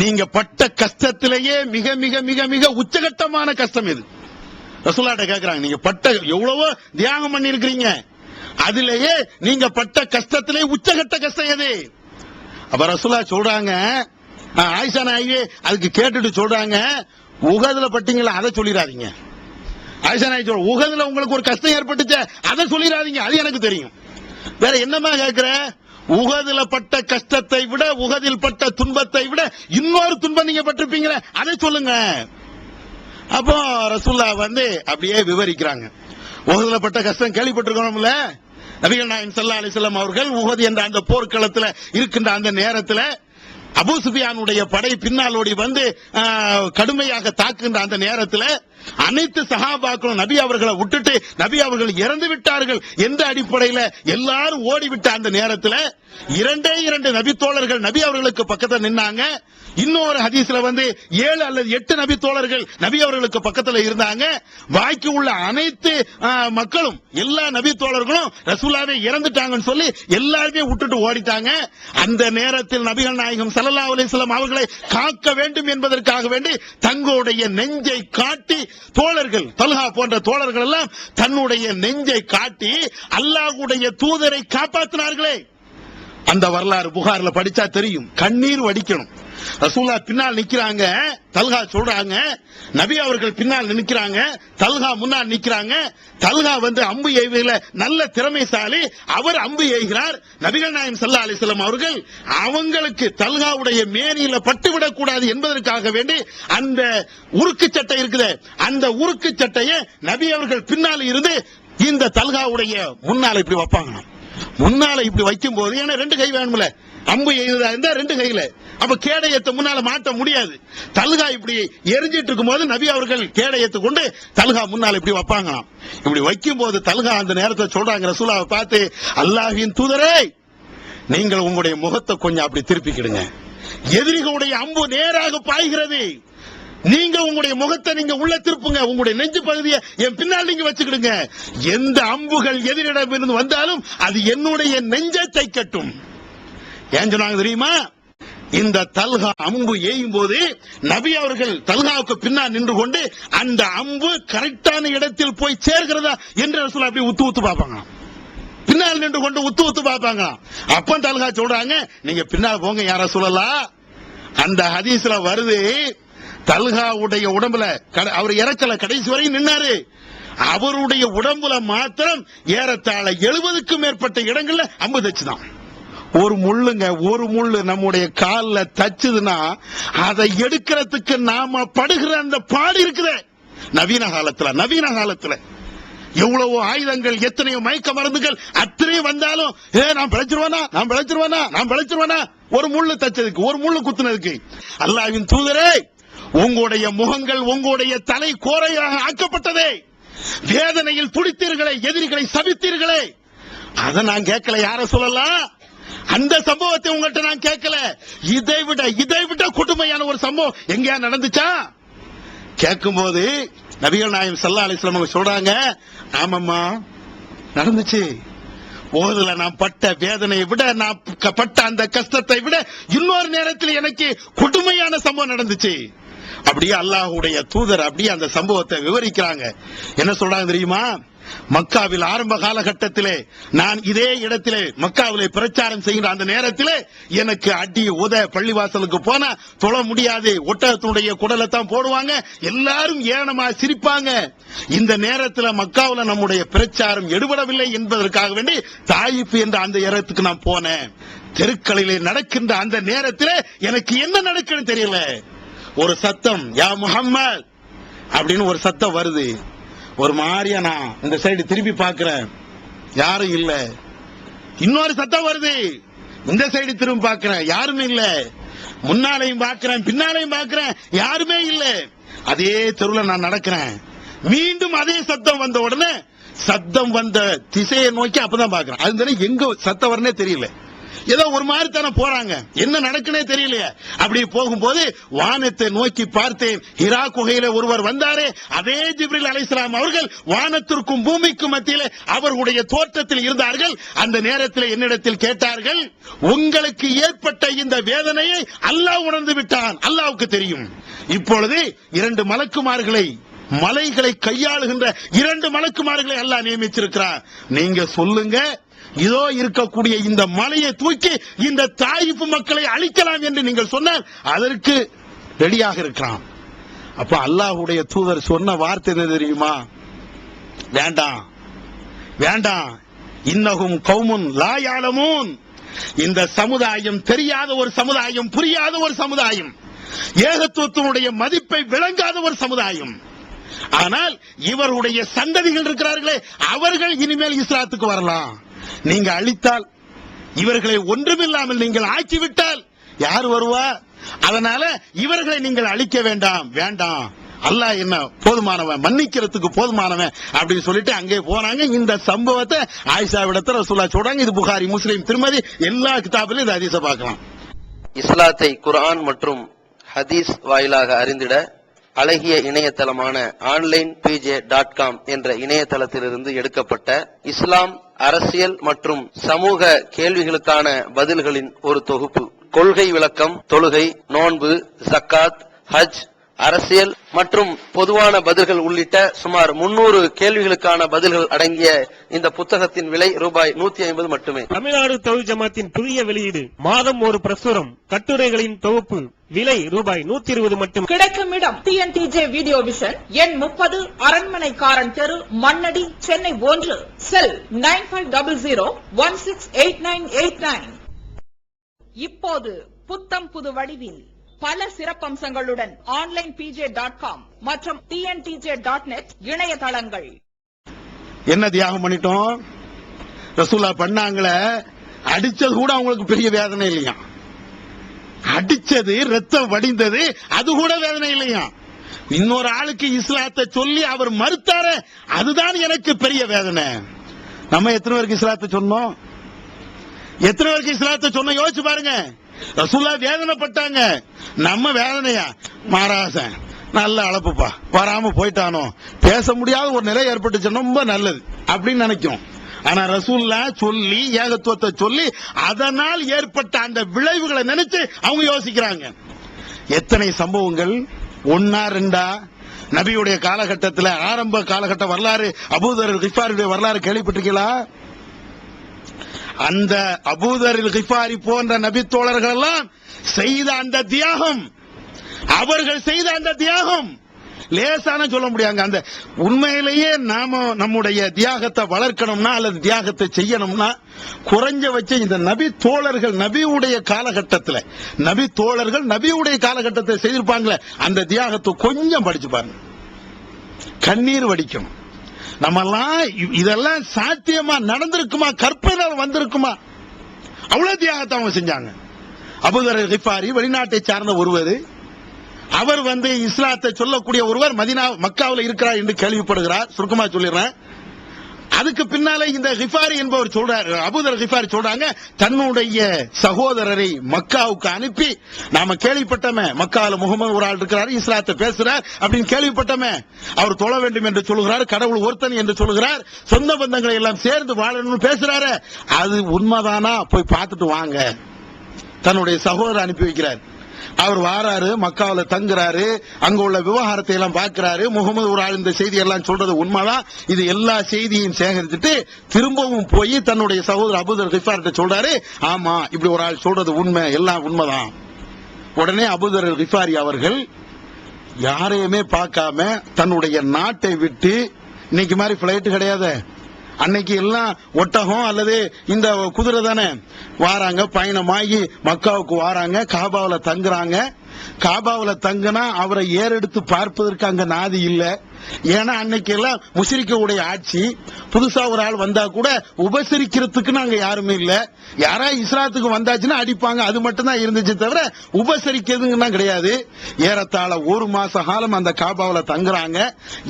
S2: நீங்க பட்ட கஷ்டத்திலேயே மிக மிக மிக மிக உச்சகட்டமான கஷ்டம் எது? ரசூலுல்லாஹ்ட்ட கேட்கறாங்க, நீங்க பட்ட எவ்வளவோ தியாகம் பண்ணி இருக்கிறீங்க, அதிலேயே நீங்க பட்ட கஷ்டத்திலே உச்சகட்ட கஷ்டம் எது? அப்ப ரசூலுல்லாஹ் சொல்றாங்க, ஆயிஷா நாயகி அதுக்கு கேட்டுட்டு சொல்றாங்க, உஹதுல பட்டீங்களா அதை சொல்லிடாதீங்க. ஆயிஷா நாயகி சொல்ற, உஹதுல உங்களுக்கு ஒரு கஷ்டம் ஏற்பட்டுச்சு அதை சொல்லிடாதீங்க, அது எனக்கு தெரியும். வேற என்னமா கேட்கிற? உஹதுல பட்ட கஷ்டத்தை விட, உஹதில் பட்ட துன்பத்தை விட இன்னொரு துன்பம் நீங்க பட்டிருப்பீங்களே அதை சொல்லுங்க. அப்போ ரசூலுல்லாஹ் அப்படியே விவரிக்கிறாங்க. உஹதுல பட்ட கஷ்டம் கேள்விப்பட்டிருக்கோம்ல, நபிகள் நாயகம் ஸல்லல்லாஹு அலைஹி வஸல்லம் அவர்கள் உஹது என்ற அந்த போர்க்களத்தில் இருக்கின்ற அந்த நேரத்தில் அபூ சுஃபியானுடைய படை பின்னாலோடி கடுமையாக தாக்குகின்ற அந்த நேரத்தில் அனைத்து சஹாபாக்களும் நபி அவர்களை விட்டுட்டு நபி அவர்கள் இறந்து விட்டார்கள் என்ற அடிப்படையில் எல்லாரும் ஓடிவிட்ட அந்த நேரத்தில் 2 நபி தோழர்கள் நபி அவர்களுக்கு பக்கத்தில் நின்னாங்க. இன்னொரு ஹதீஸ்ல 7 அல்லது 8 நபி தோழர்கள் நபி அவர்களுக்கு பக்கத்தில் இருந்தாங்க. பாக்கி உள்ள அனைத்து மக்களும் எல்லா நபி தோழர்களும் ரசூலாவே இறந்துட்டாங்கன்னு சொல்லி எல்லாருமே விட்டுட்டு ஓடிட்டாங்க. அந்த நேரத்தில் நபிகள் நாயகம் ஸல்லல்லாஹு அலைஹி வஸல்லம் அவர்களை காக்க வேண்டும் என்பதற்காக வேண்டி தங்களுடைய நெஞ்சை காட்டி தோழர்கள் தல்ஹா போன்ற தோழர்கள் எல்லாம் தன்னுடைய நெஞ்சை காட்டி அல்லாஹ்வுடைய தூதரை காப்பாற்றினார்களே. அந்த வரலாறு புகார்ல படிச்சா தெரியும். கண்ணீர் வடிக்கணும். ரசூலா பின்னால் நிக்கிறாங்க, தல்ஹா சொல்றாங்க, நபி அவர்கள் பின்னால் நிக்கிறாங்க, தல்ஹா முன்னால் நிக்கிறாங்க. தல்ஹா அம்பு எய்வதில் நல்ல திறமைசாலி, அவர் அம்பு எய்கிறார். நபிகள் நாயகம் ஸல்லல்லாஹு அலைஹி வஸல்லம் அவர்கள் அவங்களுக்கு தல்ஹாவுடைய மேனியில பட்டுவிடக் கூடாது என்பதற்காக வேண்டி அந்த உருக்கு சட்டை இருக்குது, அந்த உருக்கு சட்டையை நபி அவர்கள் பின்னால் இருந்து இந்த தல்ஹாவுடைய முன்னால இப்படி வைப்பாங்க. முன்னால இப்படி வைக்கும் போது ஏன்னா 2 கை வேணும்ல, அம்பு எய்தா இருந்தா 2 கையில, அப்ப கேடயத்தை முன்னால மாட்ட முடியாது. தல்ஹா இப்படி எரிஞ்சிட்டு இருக்கும் போது நபி அவர்கள் கேடயத்தை கொண்டு தல்ஹா முன்னால இப்படி வைப்பாங்களாம். இப்படி வைக்கும் போது தல்ஹா அந்த நேரத்தில் சொல்றாங்க ரசூலாவை பார்த்து, அல்லாஹ்வின் தூதரே, நீங்கள் உங்களுடைய முகத்தை கொஞ்சம் அப்படி திருப்பிக்கிடுங்க, எதிரிகளுடைய அம்பு நேராக பாய்கிறது, நீங்க உங்களுடைய முகத்தை நீங்க உள்ள திருப்புங்க, உங்களுடைய நெஞ்சு பகுதியை என் பின்னால் நீங்க வச்சுக்கிடுங்க, எந்த அம்புகள் எதிரிடம் இருந்து வந்தாலும் அது என்னுடைய நெஞ்சை தைக்கட்டும். ஏன் சொன்னாங்க தெரியுமா? இந்த தல்ஹா அம்பு எய்யும் போது நபி அவர்கள் தல்ஹாவுக்கு பின்னால் நின்று கொண்டு அந்த அம்பு கரெக்டான இடத்தில் போய் சேர்கிறதா என்று ரசூல் அப்படி உத்து பார்ப்பாங்க, பின்னால் நின்று கொண்டு உத்து பார்ப்பாங்க. அப்ப தல்ஹா சொல்றாங்க, நீங்க பின்னால் போங்க யார சொல்லலாம். அந்த ஹதீஸ்ல வருது, தல்ஹாவுடைய உடம்புல அவர் இறக்கல, கடைசி வரையும் நின்னாரு. அவருடைய உடம்புல மாத்திரம் ஏறத்தாழ 70க்கும் மேற்பட்ட இடங்கள்ல அம்பு தச்சுதான். ஒரு முள்ளு நம்முடைய காலில் தச்சுதுன்னா அதை எடுக்கிறதுக்கு நாம படுகிற அந்த பாடு இருக்குது. நவீன காலத்துல எவ்வளவோ ஆயுதங்கள், எத்தனையோ மயக்க மருந்துகள் அத்தனையும் வந்தாலும் நான் பிழைச்சிருவானா ஒரு முள்ளு தச்சதுக்கு, ஒரு முள்ளு குத்துனதுக்கு. அல்லாஹ்வின் தூதரே, உங்களுடைய முகங்கள் உங்களுடைய தலை கோரையாக ஆக்கப்பட்டதே, வேதனையில் துடித்தீர்களே, எதிரிகளை சபித்தீர்களே, அதை நான் கேட்கல. யார சொல்லலாம்? அந்த சம்பவத்தை உங்கள்கிட்ட நான் கேட்கல. இதை விட கொடுமையான ஒரு சம்பவம் எங்கேயா நடந்துச்சா? கேட்கும் போது நபிகள் நாயகம் ஸல்லல்லாஹு அலைஹி வஸல்லம் சொல்றாங்க, ஆமாம்மா நடந்துச்சு. ஓதுல நான் பட்ட வேதனையை விட, நான் பட்ட அந்த கஷ்டத்தை விட இன்னொரு நேரத்தில் எனக்கு கொடுமையான சம்பவம் நடந்துச்சு. அப்படியே அல்லாஹ்வுடைய தூதர் அப்படியே அந்த சம்பவத்தை விவரிக்கிறாங்க. என்ன சொல்றாங்க தெரியுமா? மக்காவில் ஆரம்ப காலகட்டத்திலே நான் இதே இடத்திலே மக்காவிலே பிரச்சாரம் செய்கிற அந்த நேரத்திலே எனக்கு அடி உத, பள்ளிவாசலுக்கு போனா தொழ முடியாது, ஒட்டகத்தினுடைய குடலை தான் போடுவாங்க, எல்லாரும் ஏனமா சிரிப்பாங்க. இந்த நேரத்தில் மக்காவில் நம்முடைய பிரச்சாரம் எடுபடவில்லை என்பதற்காக வேண்டி தாயிப் என்ற அந்த இடத்துக்கு நான் போனேன். தெருக்களிலே நடக்கின்ற அந்த நேரத்தில் எனக்கு என்ன நடக்குன்னு தெரியல. ஒரு சத்தம், யா முஹம்மத் அப்படின்னு ஒரு சத்தம் வருது. ஒரு மாதிரியா நான் இந்த சைடு திரும்பி பார்க்கிறேன், யாரும் இல்ல. இன்னொரு சத்தம் வருது, இந்த சைடு திரும்பி பார்க்கிறேன், யாருமே இல்ல. முன்னாலையும் பார்க்கிறேன், பின்னாலையும் பார்க்கிறேன், யாருமே இல்ல. அதே தெருவில் நான் நடக்கிறேன். மீண்டும் அதே சத்தம் வந்த உடனே சத்தம் வந்த திசையை நோக்கி அப்பதான் பார்க்கிறேன். அது எங்க சத்தம் வரனே தெரியல, ஏதோ ஒரு மாதிரி தானே போறாங்க, என்ன நடக்குனே தெரியலையே. அப்படி போகும்போது வானத்தை நோக்கி பார்த்தேன். ஹிரா குகையில ஒருவர் வந்தாரே, அதே ஜிப்ரீல் அலைஹிஸ்ஸலாம் அவர்கள் வானத்திற்கும் பூமிக்கும் மத்தியிலே அவர்களுடைய தோற்றத்தில் இருந்தார்கள். அந்த நேரத்தில் என்னிடத்தில் கேட்டார்கள், உங்களுக்கு ஏற்பட்ட இந்த வேதனையை அல்லாஹ் உணர்ந்து விட்டான், அல்லாஹ்வுக்கு தெரியும். இப்பொழுது 2 மலக்குமார்களை, மலைகளை கையாளுகின்ற 2 மலக்குமார்களை அல்லாஹ் நியமிச்சிருக்கிறார். நீங்க சொல்லுங்க, இதோ இருக்கக்கூடிய இந்த மலையை தூக்கி இந்த தாயிப் மக்களை அழிக்கலாம் என்று நீங்கள் சொன்னால் அதற்கு ரெடியாக இருக்கிறான். அப்ப அல்லாஹ்வுடைய தூதர் சொன்ன வார்த்தை என்ன தெரியுமா? வேண்டாம் வேண்டாம், இன்னஹும் கௌமுன் லா யஅலமூன். இந்த சமுதாயம் தெரியாத ஒரு சமுதாயம், புரியாத ஒரு சமுதாயம், ஏகத்துவத்தினுடைய மதிப்பை விளங்காத ஒரு சமுதாயம். ஆனால் இவருடைய சந்ததிகள் இருக்கிறார்களே, அவர்கள் இனிமேல் இஸ்லாத்துக்கு வரலாம். நீங்க அழித்தால், இவர்களை ஒன்றுமில்லாமல் நீங்கள் ஆக்கிவிட்டால் யார் வருவா? அதனால இவர்களை நீங்கள் அழிக்க வேண்டாம். வேண்டாம், அல்லாஹ் என்ன போதுமானவன், மன்னிக்கிறதுக்கு போதுமானவன் அப்படின்னு சொல்லிட்டு அங்கே போனாங்க. இந்த சம்பவத்தை ஆயிஷாவிடத்தில் ரசூலுல்லாஹ் சொல்றாங்க. இது புகாரி, முஸ்லிம், திருமதி எல்லா கிதாபிலும் இந்த ஹதீஸை பார்க்கலாம்.
S9: இஸ்லாத்தை குர்ஆன் மற்றும் ஹதீஸ் வாயிலாக அறிந்திட அழகிய இணையதளமான onlinepj.com என்ற இணையதளத்திலிருந்து எடுக்கப்பட்ட இஸ்லாம், அரசியல் மற்றும் சமூக கேள்விகளுக்கான பதில்களின் ஒரு தொகுப்பு. கொள்கை விளக்கம், தொழுகை, நோன்பு, ஜக்காத், ஹஜ், அரசியல் மற்றும் பொதுவான பதில்கள் உள்ளிட்ட சுமார் 300 கேள்விகளுக்கான பதில்கள் அடங்கிய இந்த புத்தகத்தின் விலை ரூபாய் 150 மட்டுமே.
S7: தமிழ்நாடு தௌஹீத் ஜமாத்தின் புதிய வெளியீடு, மாதம் ஒரு பிரசுரம், கட்டுரைகளின் தொகுப்பு, விலை ரூபாய் 120 மட்டும்.
S6: கிடைக்கும் இடம் TNTJ வீடியோ விஷன், எண் 30, அரண்மனைக்காரன் தெரு, மண்ணடி, சென்னை 1. செல் 9500168989. இப்போது புத்தம் புது வடிவில் பல சிறப்பம்சங்களுடன் onlinepj.com மற்றும் tntj.net இணையதளங்கள்.
S2: என்ன தியாகம் பண்ணிட்டோம்? ரசூலுல்லாஹ் பண்ணாங்களே, அடிச்சது கூட அவங்களுக்கு பெரிய வேதனை இல்லையா? அடிச்சது, ரத்தம் வடிந்தது, அது கூட வேதனை இல்லையா? இன்னொரு ஆளுக்கு இஸ்லாத்தை சொல்லி அவர் மறுத்தாரே, அதுதான் எனக்கு பெரிய வேதனை. நம்ம எத்தனை பேருக்கு இஸ்லாத்தை சொன்னோம்? எத்தனை பேருக்கு இஸ்லாத்தை சொன்ன யோசிச்சு பாருங்க. ரசூலுல்லாஹ் வேதனைப்பட்டாங்க, நம்ம வேதனையா? மாராசன் நல்ல அளப்புப்பா, வராம போயிட்டானோ, பேச முடியாத ஒரு நிலை ஏற்பட்டுச்சு, ரொம்ப நல்லது அப்படின்னு நினைக்கும். ஆனா ரசூலுல்லாஹ் சொல்லி, ஏகத்துவத்தை சொல்லி, அதனால் ஏற்பட்ட அந்த விளைவுகளை நினைச்சு அவங்க யோசிக்கிறாங்க. எத்தனை சம்பவங்கள், ஒன்னா ரெண்டா? நபியுடைய காலகட்டத்தில், ஆரம்ப காலகட்ட வரலாறு, அபூதர் கிஃபாரியுடைய வரலாறு கேள்விப்பட்டிருக்கீங்களா? அந்த அபூதர் கிஃபாரி போன்ற நபி தோழர்கள் எல்லாம் செய்த அந்த தியாகம், அவர்கள் செய்த அந்த தியாகம் லேசான சொல்ல முடியாங்க. அந்த உண்மையிலேயே நாம நம்முடைய தியாகத்தை வளர்க்கணும்னா அல்லது தியாகத்தை செய்யணும்னா குறைஞ்ச வச்சு இந்த நபி தோழர்கள் நபியுடைய காலகட்டத்தில், நபி தோழர்கள் நபியுடைய காலகட்டத்தை செய்திருப்பாங்களே, அந்த தியாகத்தை கொஞ்சம் படிச்சு பாருங்க, கண்ணீர் வடிக்கும். நம்மெல்லாம் இதெல்லாம் சாத்தியமா நடந்திருக்குமா? கற்பனை வந்திருக்குமா? அவ்வளவு தியாகத்தை அவங்க செஞ்சாங்க. அபூதர் கிஃபாரி வெளிநாட்டை சார்ந்த ஒருவர், அவர் இஸ்லாத்தை சொல்லக்கூடிய ஒருவர் மக்காவில் இருக்கிறார் என்று கேள்விப்படுகிறார். சுருக்கமா சொல்லிடுறேன். அதுக்கு பின்னாலே இந்த கிஃபாரி என்பவர் சொல்றாரு, அபூதர் கிஃபாரி சொல்றாங்க, தன்னுடைய சகோதரரை மக்காவுக்கு அனுப்பி, நாம கேள்விப்பட்டோமே மக்காவில் முகமது ஒரு ஆள் இருக்கிறார், இஸ்லாத்தை பேசுறார் அப்படின்னு கேள்விப்பட்டோமே, அவர் தொழ வேண்டும் என்று சொல்லுகிறார், கடவுள் ஒருத்தன் என்று சொல்லுகிறார், சொந்த பந்தங்களை எல்லாம் சேர்ந்து வாழணும்னு பேசுறாரு, அது உண்மைதானா போய் பார்த்துட்டு வாங்க. தன்னுடைய சகோதரர் அனுப்பி வைக்கிறார். அவர் வாராரு, மக்காவில் தங்குறாரு, அங்க உள்ள விவகாரத்தை எல்லாம் பார்க்கிறாரு. முகமது ஒரு ஆள் இந்த செய்தி எல்லாம் சொல்றது உண்மைதான், இது எல்லா செய்தியும் சேகரிச்சுட்டு திரும்பவும் போய் தன்னுடைய சகோதரர் அபூதர் கிஃபாரிட்ட சொல்றாரு, ஆமா இப்படி ஒரு ஆள் சொல்றது உண்மை, எல்லாம் உண்மைதான். உடனே அபூதர் கிஃபாரி அவர்கள் யாரையுமே பார்க்காம தன்னுடைய நாட்டை விட்டு, இன்னைக்கு மாதிரி பிளைட் கிடையாது, அன்னைக்கு எல்லாம் ஒட்டகம் அல்லது இந்த குதிரை தானே, வாராங்க, பயணமாகி மக்காவுக்கு வாராங்க, காபாவில் தங்குறாங்க. காபாவில் தங்குனா அவரை ஏறெடுத்து பார்ப்பதற்கு அங்க நாதி இல்ல. ஏன்னா அன்னைக்கு எல்லாம் முஸ்ரிக்குடைய ஆட்சி, புதுசா ஒரு ஆள் வந்தா கூட உபசரிக்கிறதுக்குன்னு அங்க யாருமே இல்ல. யாரா இஸ்லாத்துக்கு வந்தாச்சுன்னா அடிப்பாங்க, அது மட்டும் தான் இருந்துச்சு தவிர உபசரிக்கிறதுன்னா கிடையாது. ஏறத்தாழ ஒரு மாச காலம் அந்த காபாவில் தங்குறாங்க.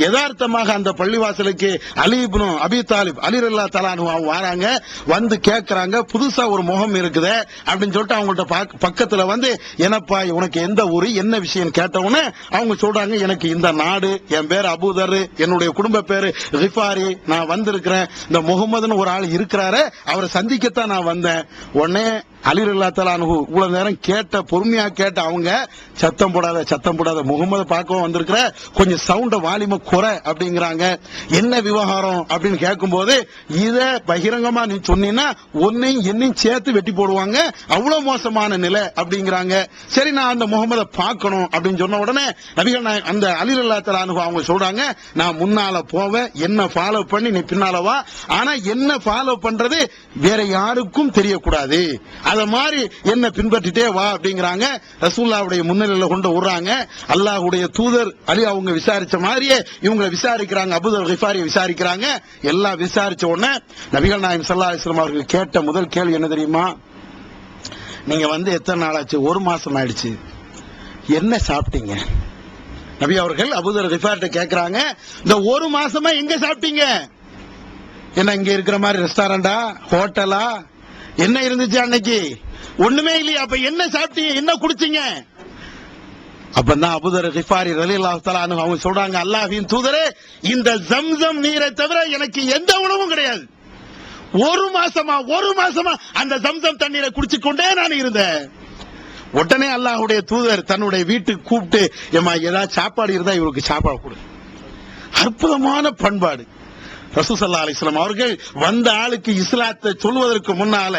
S2: யதார்த்தமாக அந்த பள்ளிவாசலுக்கு அலி இப்னு அபி தாலிப் அலி ரலியல்லாஹு தஆலா அன்ஹு வராங்க, வந்து கேட்கறாங்க, புதுசா ஒரு முகம் இருக்குது அப்படின்னு சொல்லிட்டு அவங்கள்ட்ட பக்கத்துல என்னப்பா உனக்கு எந்த ஊரு, என்ன விஷயம் கேட்டவுடனே அவங்க சொல்றாங்க, எனக்கு இந்த நாடு, என் பேர் அபூதர், என்னுடைய குடும்ப பேரு கிஃபாரி, நான் வந்திருக்கிறேன், இந்த முகமதுன்னு ஒரு ஆள் இருக்கிறாரு, அவரை சந்திக்கத்தான் நான் வந்தேன். உடனே அலி ரலியல்லாஹு தஆலா அன்ஹு இவ்வளவு நேரம் பொறுமையா கேட்ட அவங்க, சத்தம் போடாத முகமது பார்க்கவும் வந்திருக்கிற, கொஞ்சம் சவுண்ட வால்யூம குறை அப்படிங்கிறாங்க. என்ன விவகாரம் அப்படின்னு கேட்கும் போது, இத பகிரங்கமா நீ சொன்னீங்கன்னா ஒன்னையும் என்னையும் சேர்த்து வெட்டி போடுவாங்க, அவ்வளவு மோசமான நிலை அப்படிங்கிறாங்க. சரி நான் அந்த முகமதை பார்க்கணும் அப்படின்னு சொன்ன உடனே நபிகள் அந்த அலி ரலியல்லாஹு தஆலா அன்ஹு அவங்க சொல்றாங்க, நான் முன்னால போவேன், என்ன ஃபாலோ பண்ணி நீ பின்னால வா, ஆனா என்ன ஃபாலோ பண்றது வேற யாருக்கும் தெரியக்கூடாது, அத மாதிரி என்ன பின்பற்றிட்டே வா அப்படிங்கிறாங்க. ரசூலுல்லாஹ்வுடைய முன்னிலையில கொண்டு விடுறாங்க. அல்லாஹ்வுடைய தூதர் அலி அவங்க விசாரிச்ச மாதிரியே இவங்க விசாரிக்கிறாங்க, அபூதர் கிஃபாரியை விசாரிக்கிறாங்க. எல்லாம் விசாரிச்ச உடனே நபிகள் நாயகம் ஸல்லல்லாஹு அலைஹி வஸல்லம் அவர்கள் கேட்ட முதல் கேள்வி என்ன தெரியுமா? நீங்க எத்தனை நாள் ஆச்சு? ஒரு மாசம் ஆயிடுச்சு. என்ன சாப்பிட்டீங்க? நபி அவர்கள் அபூதர் கிஃபார்ட்ட கேக்குறாங்க, இந்த ஒரு மாசமா எங்க சாப்பிட்டீங்க? என்ன இங்க இருக்கிற மாதிரி ரெஸ்டாரண்டா, ஹோட்டலா, என்ன இருந்துச்சு அன்னைக்கு? ஒண்ணுமே இல்லையா? அப்ப என்ன சாப்பிட்டீங்க, என்ன குடிச்சீங்க? அப்பதான் அபூதர் கிஃபாரி ரலியல்லாஹு தஆலா அன்ஹு அவங்க சொல்றாங்க, அல்லாஹ்வின் தூதரே, இந்த ஜம்சம் நீரை தவிர எனக்கு எந்த உணவும் கிடையாது. ஒரு மாசமா அந்த ஜம்சம் தண்ணீரை குடிச்சு கொண்டே நான் இருந்தேன். உடனே அல்லாஹ்வுடைய தூதர் தன்னுடைய வீட்டுக்கு கூப்பிட்டு, ஏமா ஏதாவது சாப்பாடு இருந்தா இவருக்கு சாப்பாடு கொடு. அற்புதமான பண்பாடு. ரசூல் ஸல்லல்லாஹு அலைஹி வஸல்லம் அவர்கள் வந்த ஆளுக்கு இஸ்லாத்தை சொல்வதற்கு முன்னால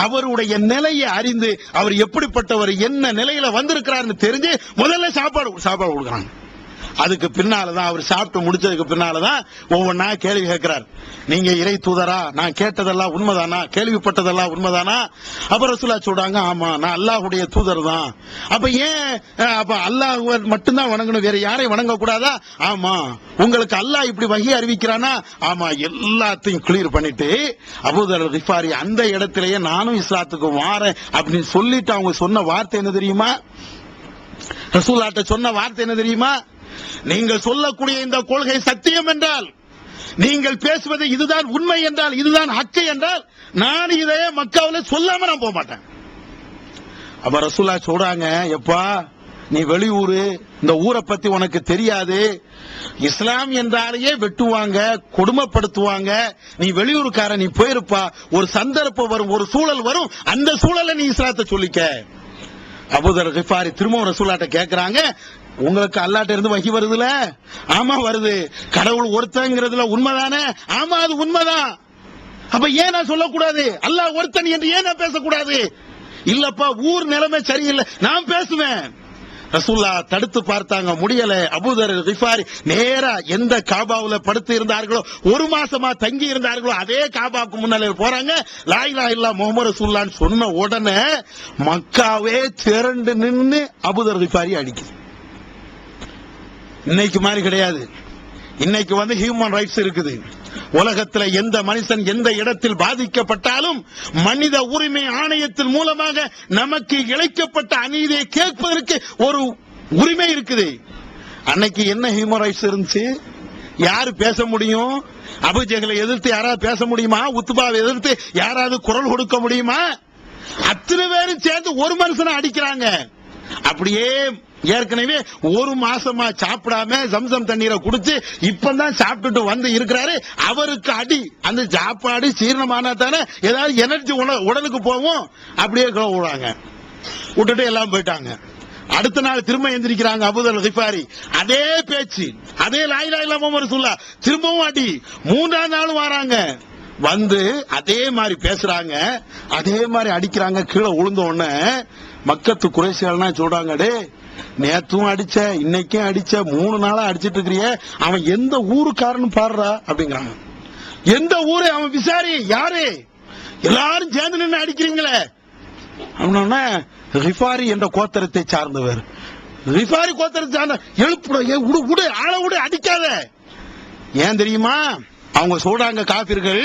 S2: அவருடைய நிலையை அறிந்து அவர் எப்படிப்பட்டவர், என்ன நிலையில வந்திருக்கிறார்னு தெரிஞ்சு முதல்ல சாப்பாடு கொடுக்குறாங்க. அதுக்கு பின்னாலதான் அவர் சாப்பிட்டு முடிச்சதுக்கு பின்னாலதான் ஒவ்வொன்னா கேள்வி கேட்கிறார். நீங்க இறை தூதரா? நான் கேட்டதெல்லாம் உண்மைதானா? கேள்விப்பட்டதெல்லாம் உண்மைதானா? அப்ப ரசூலுல்லாஹ் சொல்றாங்க, ஆமா நான் அல்லாஹ்வுடைய தூதர் தான். அப்ப ஏன் அப்ப அல்லாஹ் மட்டும்தான் வணங்கணும், வேற யாரையும் வணங்க கூடாதா? ஆமா. உங்களுக்கு அல்லாஹ் இப்படி வஹி அறிவிக்கிறானா? ஆமா. எல்லாத்தையும் கிளியர் பண்ணிட்டு அபூதர் கிஃபாரி அந்த இடத்திலேயே நானும் இஸ்லாத்துக்கு வாரேன் அப்படின்னு சொல்லிட்டு அவங்க சொன்ன வார்த்தை என்ன தெரியுமா? ரசூலுல்லாஹ்ட்ட சொன்ன வார்த்தை என்ன தெரியுமா? நீங்கள் சொல்லக்கூடிய இந்த கொள்கை சத்தியம் என்றால், நீங்கள் பேசுவது இதுதான் உண்மை என்றால், இதுதான் ஹக்கு என்றால், நான் இதையே மக்காவில சொல்லாம நான் போக மாட்டேன். அப்ப ரசூலுல்லாஹ் சொல்றாங்க, எப்பா நீ வெளியூரு, இந்த ஊரை பத்தி உனக்கு தெரியாது, இஸ்லாம் என்றாலேயே வெட்டுவாங்க, கொடுமைப்படுத்துவாங்க, நீ வெளியூருக்கார, நீ போயிருப்பா, ஒரு சந்தர்ப்பம் வரும், ஒரு சூழல் வரும், அந்த சூழலை நீ இஸ்லாத்தை சொல்லிக்க. அபூதர் கிஃபாரி திரும்ப ரசூலுல்லாஹ்ட்ட கேக்குறாங்க, உங்களுக்கு அல்லாஹ்ட்ட இருந்து வஹி வருதுல? ஆமா வருது. கடவுள் ஒருத்தங்கிறதுல உண்மைதானே? ஆமா அது உண்மைதான். அப்ப ஏன் நான் சொல்லக்கூடாது? அல்லாஹ் ஒருத்தன் என்று ஏன் நான் பேசக்கூடாது? இல்லப்பா ஊர் நிலைமை சரியில்லை, நான் பேசுவேன். ரசூலுல்லாஹ் தடுத்து பார்த்தாங்க, முடியல. அபூதர் கிஃபாரி நேரா எந்த காபாவுல படுத்து இருந்தார்களோ, ஒரு மாசமா தங்கி இருந்தார்களோ அதே காபாவுக்கு முன்னாலே போறாங்க. லா இலாஹா இல்லல்லாஹ் முஹம்மது ரசூலுல்லாஹ் சொன்ன உடனே மக்காவே திரண்டு நின்னு அபூதர் கிஃபாரி அடிக்குது. இன்னைக்கு மாதிரி கிடையாது. இன்னைக்கு ஹியூமன் ரைட்ஸ் இருக்குது. உலகத்தில் எந்த மனுஷன் எந்த இடத்தில் பாதிக்கப்பட்டாலும் மனித உரிமை ஆணையத்தின் மூலமாக நமக்கு இழைக்கப்பட்ட அநீதியை கேட்பதற்கு ஒரு உரிமை இருக்குது. அன்னைக்கு என்ன ஹியூமன் ரைட்ஸ் இருந்துச்சு? யாரு பேச முடியும்? அபூஜஹலை எதிர்த்து யாராவது பேச முடியுமா? உத்பாவை எதிர்த்து யாராவது குரல் கொடுக்க முடியுமா? அத்தனை பேரும் சேர்ந்து ஒரு மனுஷனை அடிக்கிறாங்க. அப்படியே ஏற்கனவே ஒரு மாசமா சாப்பிடாம ஜம்சம் தண்ணீரை குடிச்சு இப்பதான் சாப்பிட்டுட்டு வந்து இருக்கிறாரு. அவருக்கு அடி. அந்த சாப்பாடு சீரணமானா தானே ஏதாவது எனர்ஜி உடலுக்கு போவோம். அப்படியே விடுறாங்க, விட்டுட்டு எல்லாம் போயிட்டாங்க. அடுத்த நாள் திரும்ப எந்திரிக்கிறாங்க அபூதர் கிஃபாரி, அதே பேச்சு, அதே லா இலாஹா இல்லல்லாஹ் முஹம்மது ரசூலுல்லாஹ், திரும்பவும் அடி. மூன்றாம் நாள் வராங்க, வந்து அதே மாதிரி பேசுறாங்க, அதே மாதிரி அடிக்கிறாங்க. கீழே விழுந்த உடனே மக்கத்து குறைசிகள்னா சொல்றாங்க, டே நேத்தும் அடிச்ச, இன்னைக்கும் அடிச்ச, 3 நாளா அடிச்சிட்டு இருக்கிறிய, அவன் எந்த ஊருக்காரன்னு பாடுறா அப்படிங்கிறாங்க. எந்த ஊரு அவன் விசாரி, யாரு? எல்லாரும் சேர்ந்து நின்று அடிக்கிறீங்களே அப்படின்னா, ரிஃபாரி என்ற கோத்திரத்தை சார்ந்தவர். ரிஃபாரி கோத்திரத்தை சார்ந்த எழுப்புட ஆள விடு, அடிக்காத. ஏன் தெரியுமா? அவங்க சொல்றாங்க காபிர்கள்,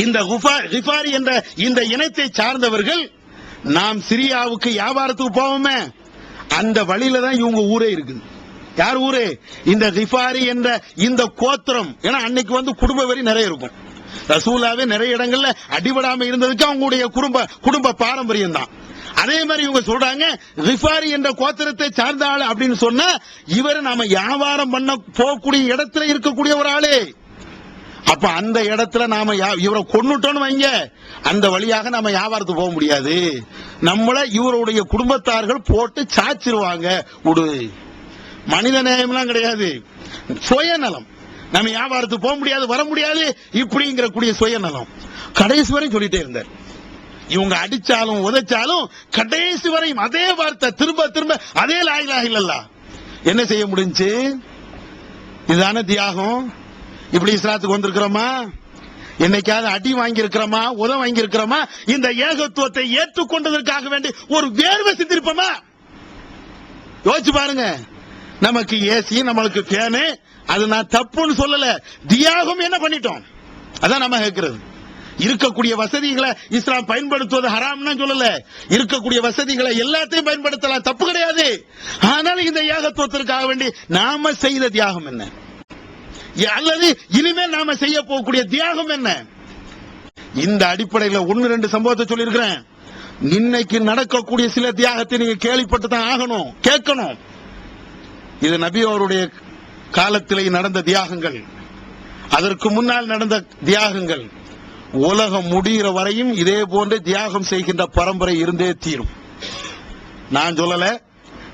S2: இந்த ரிஃபாரி என்ற இந்த இனத்தை சார்ந்தவர்கள், நாம் சிரியாவுக்கு வியாபாரத்துக்கு போவோமே, அந்த வழியில தான் இவங்க ஊரே இருக்குது. யார் ஊரு? இந்த ரிஃபாரி என்ற இந்த கோத்திரம். ஏன்னா அன்னைக்கு குடும்ப வரி நிறைய இருக்கும். ரசூலாவே நிறைய இடங்கள்ல அடிபடாம இருந்ததுக்கு அவங்களுடைய குடும்ப பாரம்பரியம் தான். அதே மாதிரி இவங்க சொல்றாங்க, ரிஃபாரி என்ற கோத்திரத்தை சார்ந்த ஆளு அப்படின்னு சொன்னா, இவர் நாம வியாபாரம் பண்ண போகக்கூடிய இடத்துல இருக்கக்கூடிய ஒரு ஆளு. அப்ப அந்த இடத்துல நாம இவரை கொன்னுட்டோன்னு வைங்க, அந்த வழியாக நாம வியாபாரத்துக்கு போக முடியாது. நம்மள இவருடைய குடும்பத்தார்கள் போட்டு சாச்சிருவாங்க. விடு. மனித நேயம்லாம் கிடையாது, சுயநலம். நம்ம வியாபாரத்துக்கு போக முடியாது, வர முடியாது, இப்படிங்கிற கூடிய சுயநலம். கடைசி வரை சொல்லிட்டே இருந்தார். இவங்க அடிச்சாலும் உதைச்சாலும் கடைசி வரையும் அதே வார்த்தை, திரும்ப திரும்ப அதே லா இலாஹா இல்லல்லாஹ். என்ன செய்ய முடிஞ்சு? இதுதான தியாகம். இப்படி இஸ்லாத்துக்கு வந்திருக்கிறோமா? என்னைக்காவது அடி வாங்கி இருக்கிறோமா? உதவி வாங்கி இருக்கிறோமா? இந்த ஏகத்துவத்தை ஏற்றுக்கொண்டதற்காக வேண்டி ஒரு வேர்வை சிந்திருப்போமா? யோசிச்சு பாருங்க. நமக்கு ஏசி, நம்மளுக்கு ஃபேனு, அது நான் தப்புன்னு சொல்லல. தியாகம் என்ன பண்ணிட்டோம்? அதான் நம்ம கேட்கிறது. இருக்கக்கூடிய வசதிகளை இஸ்லாம் பயன்படுத்துவது ஹராம்னு சொல்லல, இருக்கக்கூடிய வசதிகளை எல்லாத்தையும் பயன்படுத்தலாம், தப்பு கிடையாது. ஆனால் இந்த ஏகத்துவத்திற்காக வேண்டி நாம செய்த தியாகம் என்ன, அல்லது இனிமேல் நாம செய்ய போகக்கூடிய தியாகம் என்ன? இந்த அடிப்படையில் 1-2 சம்பவத்தை சொல்லியிருக்கிறேன். இன்னைக்கு நடக்கக்கூடிய சில தியாகத்தை நீங்க கேள்விப்பட்டு தான் ஆகணும், கேட்கணும். இது நபி அவருடைய காலத்திலே நடந்த தியாகங்கள், அதற்கு முன்னால் நடந்த தியாகங்கள். உலகம் முடிகிற வரையும் இதே போன்று தியாகம் செய்கின்ற பரம்பரை இருந்தே தீரும். நான் சொல்லல,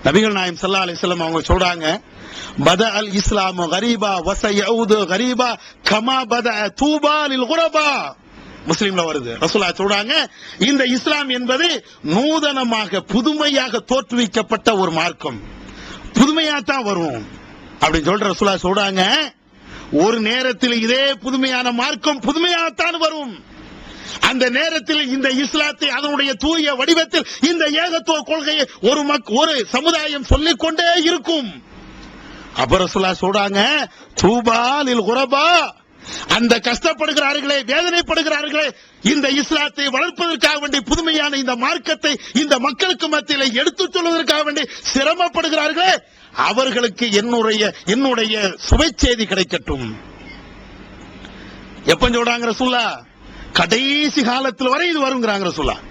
S2: நபிகள் நாயகம் ஸல்லல்லாஹு அலைஹி வஸல்லம் அவங்க சொல்றாங்க, பத அல் இஸ்லாமு கரீபா வஸயஊது கரீபா கமா பத தூபா லில் குரபா. முஸ்லிம்ல வருது. ரசூலுல்லாஹ் சொல்றாங்க, இந்த இஸ்லாம் என்பது நூதனமாக புதுமையாக தோற்றுவிக்கப்பட்ட ஒரு மார்க்கம், புதுமையாத்தான் வரும் அப்படின்னு சொல்ற ரசூலுல்லாஹ் சொல்றாங்க. ஒரு நேரத்தில் இதே புதுமையான மார்க்கம் புதுமையாகத்தான் வரும். அந்த நேரத்தில் இந்த இஸ்லாத்தை அதனுடைய தூய வடிவத்தில் இந்த ஏகத்துவ கொள்கையை ஒரு சமுதாயம் சொல்லிக் கொண்டே இருக்கும். அப்ப ரசூலுல்லாஹ் சொல்றாங்க, தூபா லில் குரபா, அந்த கஷ்டப்படுகிறார்களே, வேதனைப்படுகிறார்களே, இந்த இஸ்லாத்தை வளர்ப்பதற்காக வேண்டி புதுமையான இந்த மார்க்கத்தை இந்த மக்களுக்கு மத்தியில் எடுத்துச் சொல்வதற்காக வேண்டி சிரமப்படுகிறார்களே, அவர்களுக்கு என்னுடைய சுவை செய்தி கிடைக்கட்டும். எப்ப சொல்றாங்க ரசூலுல்லாஹ்? கடைசி காலத்தில் வரை இது வருங்கிறாங்க ரசூலுல்லாஹ்.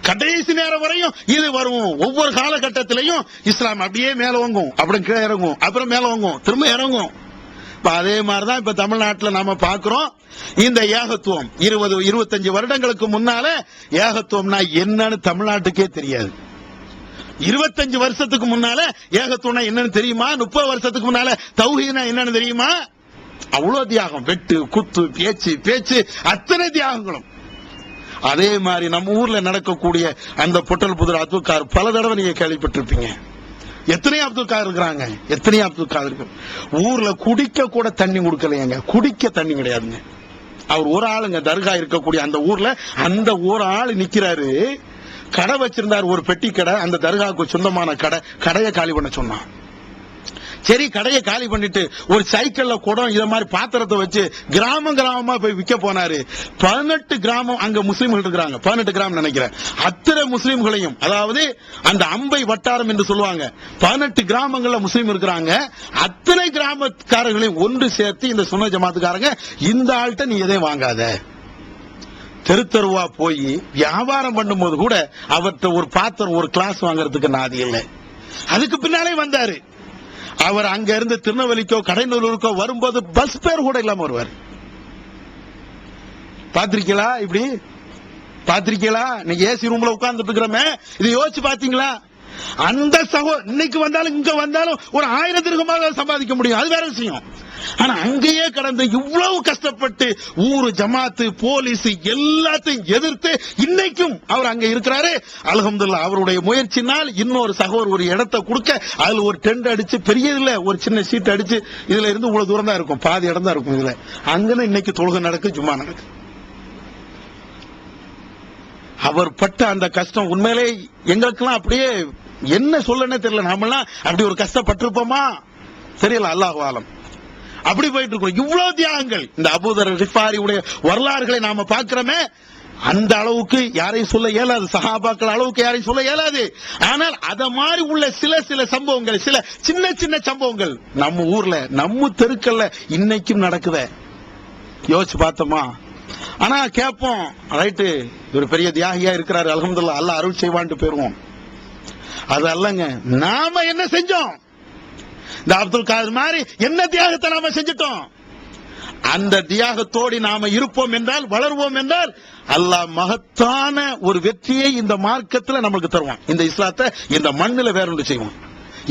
S2: கடைசி நேரம் வரையும் இது வரும். ஒவ்வொரு காலகட்டத்திலையும் இஸ்லாம் அப்படியே மேல வாங்கும், அப்புறம் கீழே இறங்கும், அப்புறம் மேல வாங்கும், திரும்ப இறங்கும். அதே மாதிரிதான் இப்ப தமிழ்நாட்டில் நாம பாக்குறோம். இந்த ஏகத்துவம் 20-25 வருடங்களுக்கு முன்னால ஏகத்துவம்னா என்னன்னு தமிழ்நாட்டுக்கே தெரியாது. 25 வருஷத்துக்கு முன்னால ஏகத்துவம்னா என்னன்னு தெரியுமா? 30 வருஷத்துக்கு முன்னால தௌஹீத்னா என்னன்னு தெரியுமா? அவ்வளவு தியாகம், வெட்டு குத்து பேச்சு அத்தனை தியாகங்களும். அதே மாதிரி நம்ம ஊர்ல நடக்கக்கூடிய அந்த பொட்டல் புதர் அப்துல் காதர் பல தடவை நீங்க கேள்விப்பட்டிருப்பீங்க. எத்தனை அப்துல் காதர் இருக்கிறாங்க, எத்தனை அப்துல் காதர். ஊர்ல குடிக்க கூட தண்ணி கொடுக்கலையாங்க, குடிக்க தண்ணி கிடையாதுங்க. அவர் ஒரு ஆளுங்க தர்கா இருக்கக்கூடிய அந்த ஊர்ல அந்த ஒரு ஆள் நிக்கிறாரு. கடை வச்சிருந்தார், ஒரு பெட்டி கடை, அந்த தர்காவுக்கு சொந்தமான கடையை காலி பண்ண சொன்னான். சரி, கடையை காலி பண்ணிட்டு ஒரு சைக்கிள்ல குடம் இத மாதிரி பாத்திரத்தை வச்சு கிராமமா போய் விற்க போனாரு. 18 கிராமம் அங்க முஸ்லிம்கள் இருக்கிறாங்க, 18 கிராமம் நினைக்கிறேன். அத்தனை முஸ்லிம்களையும், அதாவது அந்த அம்பை வட்டாரம் என்று சொல்லுவாங்க, 18 கிராமங்கள்ல முஸ்லிம் இருக்கிறாங்க. அத்தனை கிராமக்காரர்களையும் ஒன்று சேர்த்து இந்த சுன்ன ஜமாத்துக்காரங்க, இந்த ஆள்கிட்ட நீ எதையும் வாங்காத, தெருத்தருவா போய் வியாபாரம் பண்ணும்போது கூட அவர்கிட்ட ஒரு பாத்திரம் ஒரு கிளாஸ் வாங்கறதுக்கு நாதி இல்லை. அதுக்கு பின்னாலே வந்தாரு. அவர் அங்க இருந்து திருநெல்வேலிக்கோ கடைநல்லூருக்கோ வரும்போது பஸ் பேர் கூட இல்லாம வருவார். பாத்திருக்கீங்களா? இப்படி பாத்திருக்கீங்களா? நீங்க ஏசி ரூம்ல உட்கார்ந்துட்டு இருக்கிறோமே, இதை யோசிச்சு பாத்தீங்களா? அந்த இன்னைக்கு வந்தாலும் இங்க வந்தாலும் ஒரு 1000 திர்ஹமாக சம்பாதிக்க முடியும், அது வேற விஷயம். ஆனா அங்கேயே கடந்து இவ்வளவு கஷ்டப்பட்டு ஊரு ஜமாத்து போலீஸ் எல்லாத்தையும் எதிர்த்து இன்னைக்கும் அவர் அங்க இருக்கிறாரு. அல்ஹம்துலில்லாஹ், அவருடைய முயற்சினால் இன்னொரு சகோதரர் ஒரு இடத்தை கொடுக்க, அதுல ஒரு டென்ட் அடிச்சு, பெரிய இல்ல ஒரு சின்ன சீட் அடிச்சு, இதுல இருந்து இவ்வளவு தூரம் தான் இருக்கும், பாதி இடம் தான் இருக்கும். இதுல அங்கன்னு இன்னைக்கு தொழுகை நடக்கு, ஜும்மா நடக்கு. அவர் பட்ட அந்த கஷ்டம் உண்மையிலே எங்களுக்கெல்லாம் அப்படியே என்ன சொல்லனே தெரியல. நாமெல்லாம் அப்படி ஒரு கஷ்டப்பட்டிருப்போமா தெரியல, அல்லாஹ் ஆலம். அப்படி போயிட்டு இருக்கோம். இவ்வளவு தியாகங்கள். இந்த அபூதர் ரிஃபாரி உடைய வரலாறுகளை நாம பார்க்கிறோமே, அந்த அளவுக்கு யாரையும் சொல்ல இயலாது, சஹாபாக்கள் அளவுக்கு யாரையும் சொல்ல இயலாது. ஆனால் அத மாதிரி உள்ள சில சம்பவங்கள், சில சின்ன சம்பவங்கள் நம்ம ஊர்ல நம்ம தெருக்கல்ல இன்னைக்கும் நடக்குத யோசிச்சு பார்த்தோமா? ஆனா கேட்போம், ரைட்டு ஒரு பெரிய தியாகியா இருக்கிறாரு, அல்ஹம்துலில்லாஹ், அல்லாஹ் அருள் செய்வான்ட்டு போயிருவோம். அது அல்லங்க, நாம என்ன செஞ்சோம்? இந்த அப்துல் காதர் மாதிரி என்ன தியாகத்தை நாம செஞ்சிட்டோம்? அந்த தியாகத்தோடு நாம இருப்போம் என்றால், வளர்வோம் என்றால், அல்லாஹ் மகத்தான ஒரு வெற்றியை இந்த மார்க்கத்தில் நம்மளுக்கு தருவான். இந்த இஸ்லாத்தை இந்த மண்ணில் வேற ஒன்று செய்வோம்.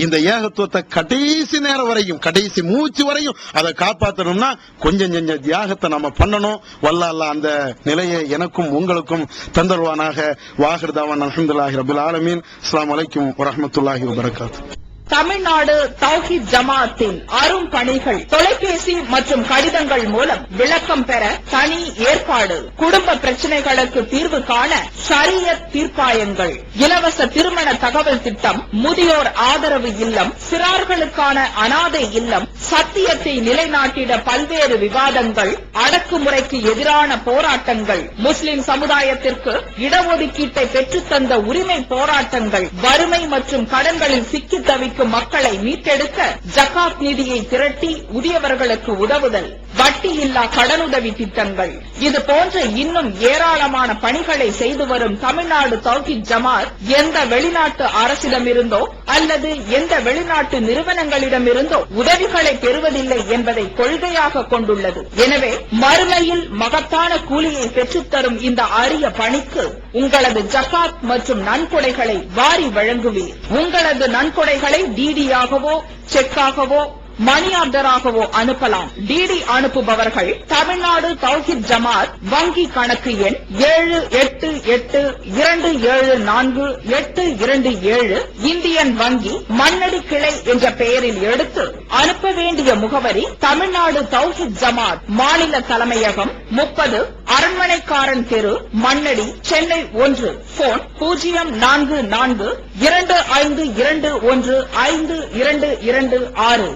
S2: இந்த ஏகத்துவத்தை கடைசி நேரம் வரையும், கடைசி மூச்சு வரையும் அதை காப்பாற்றணும்னா கொஞ்சம் தியாகத்தை நம்ம பண்ணணும். வல்ல அல்லாஹ் அந்த நிலையை எனக்கும் உங்களுக்கும் தந்தருவானாக. வாஹிர் தாவான் அல்ஹம்துலில்லாஹி ரப்பில் ஆலமீன். அஸ்ஸலாமு அலைக்கும் வரஹ்மத்துல்லாஹி வபரகாத்துஹு.
S6: தமிழ்நாடு தௌஹீத் ஜமாஅத்தின் அரும் பணிகள் தொலைபேசி மற்றும் கடிதங்கள் மூலம் விளக்கம் பெற தனி ஏற்பாடு. குடும்ப பிரச்சனைகளுக்கு தீர்வு காண ஷரியத் தீர்ப்பாயங்கள், இலவச திருமண தகவல் திட்டம், முதியோர் ஆதரவு இல்லம், சிறார்களுக்கான அனாதை இல்லம், சத்தியத்தை நிலைநாட்டிட பல்வேறு விவாதங்கள், அடக்குமுறைக்கு எதிரான போராட்டங்கள், முஸ்லிம் சமுதாயத்திற்கு இடஒதுக்கீட்டை பெற்றுத்தந்த உரிமை போராட்டங்கள், வறுமை மற்றும் கடன்களில் சிக்கி தவிக்கும் மக்களை மீட்டெடுக்க ஜகாத் நிதியை திரட்டி உரியவர்களுக்கு உதவுதல், வட்டியில்லா கடனுதவி திட்டங்கள், இது போன்ற இன்னும் ஏராளமான பணிகளை செய்து வரும் தமிழ்நாடு தௌஹீத் ஜமாத் எந்த வெளிநாட்டு அரசிடமிருந்தோ அல்லது எந்த வெளிநாட்டு நிறுவனங்களிடமிருந்தோ உதவிகளை பெறுவதில்லை என்பதை கொள்கையாக கொண்டுள்ளது. எனவே மறுமையில் மகத்தான கூலியை பெற்றுத்தரும் இந்த அரிய பணிக்கு உங்களது ஜகாத் மற்றும் நன்கொடைகளை வாரி வழங்குவீர். உங்களது நன்கொடைகளை டிடியாகவோ செக்காகவோ மணி ஆர்டராகவோ அனுப்பலாம். டிடி அனுப்புபவர்கள் தமிழ்நாடு தௌஹீத் ஜமாத் வங்கி கணக்கு எண் 7882748227 இந்தியன் வங்கி மண்ணடி கிளை என்ற பெயரில் எடுத்து அனுப்ப வேண்டிய முகவரி தமிழ்நாடு தௌஹீத் ஜமாத் மாநில தலைமையகம் 30 அரண்மனைக்காரன் தெரு மண்ணடி சென்னை 1. போன் 044252152226.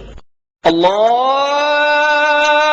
S10: Allah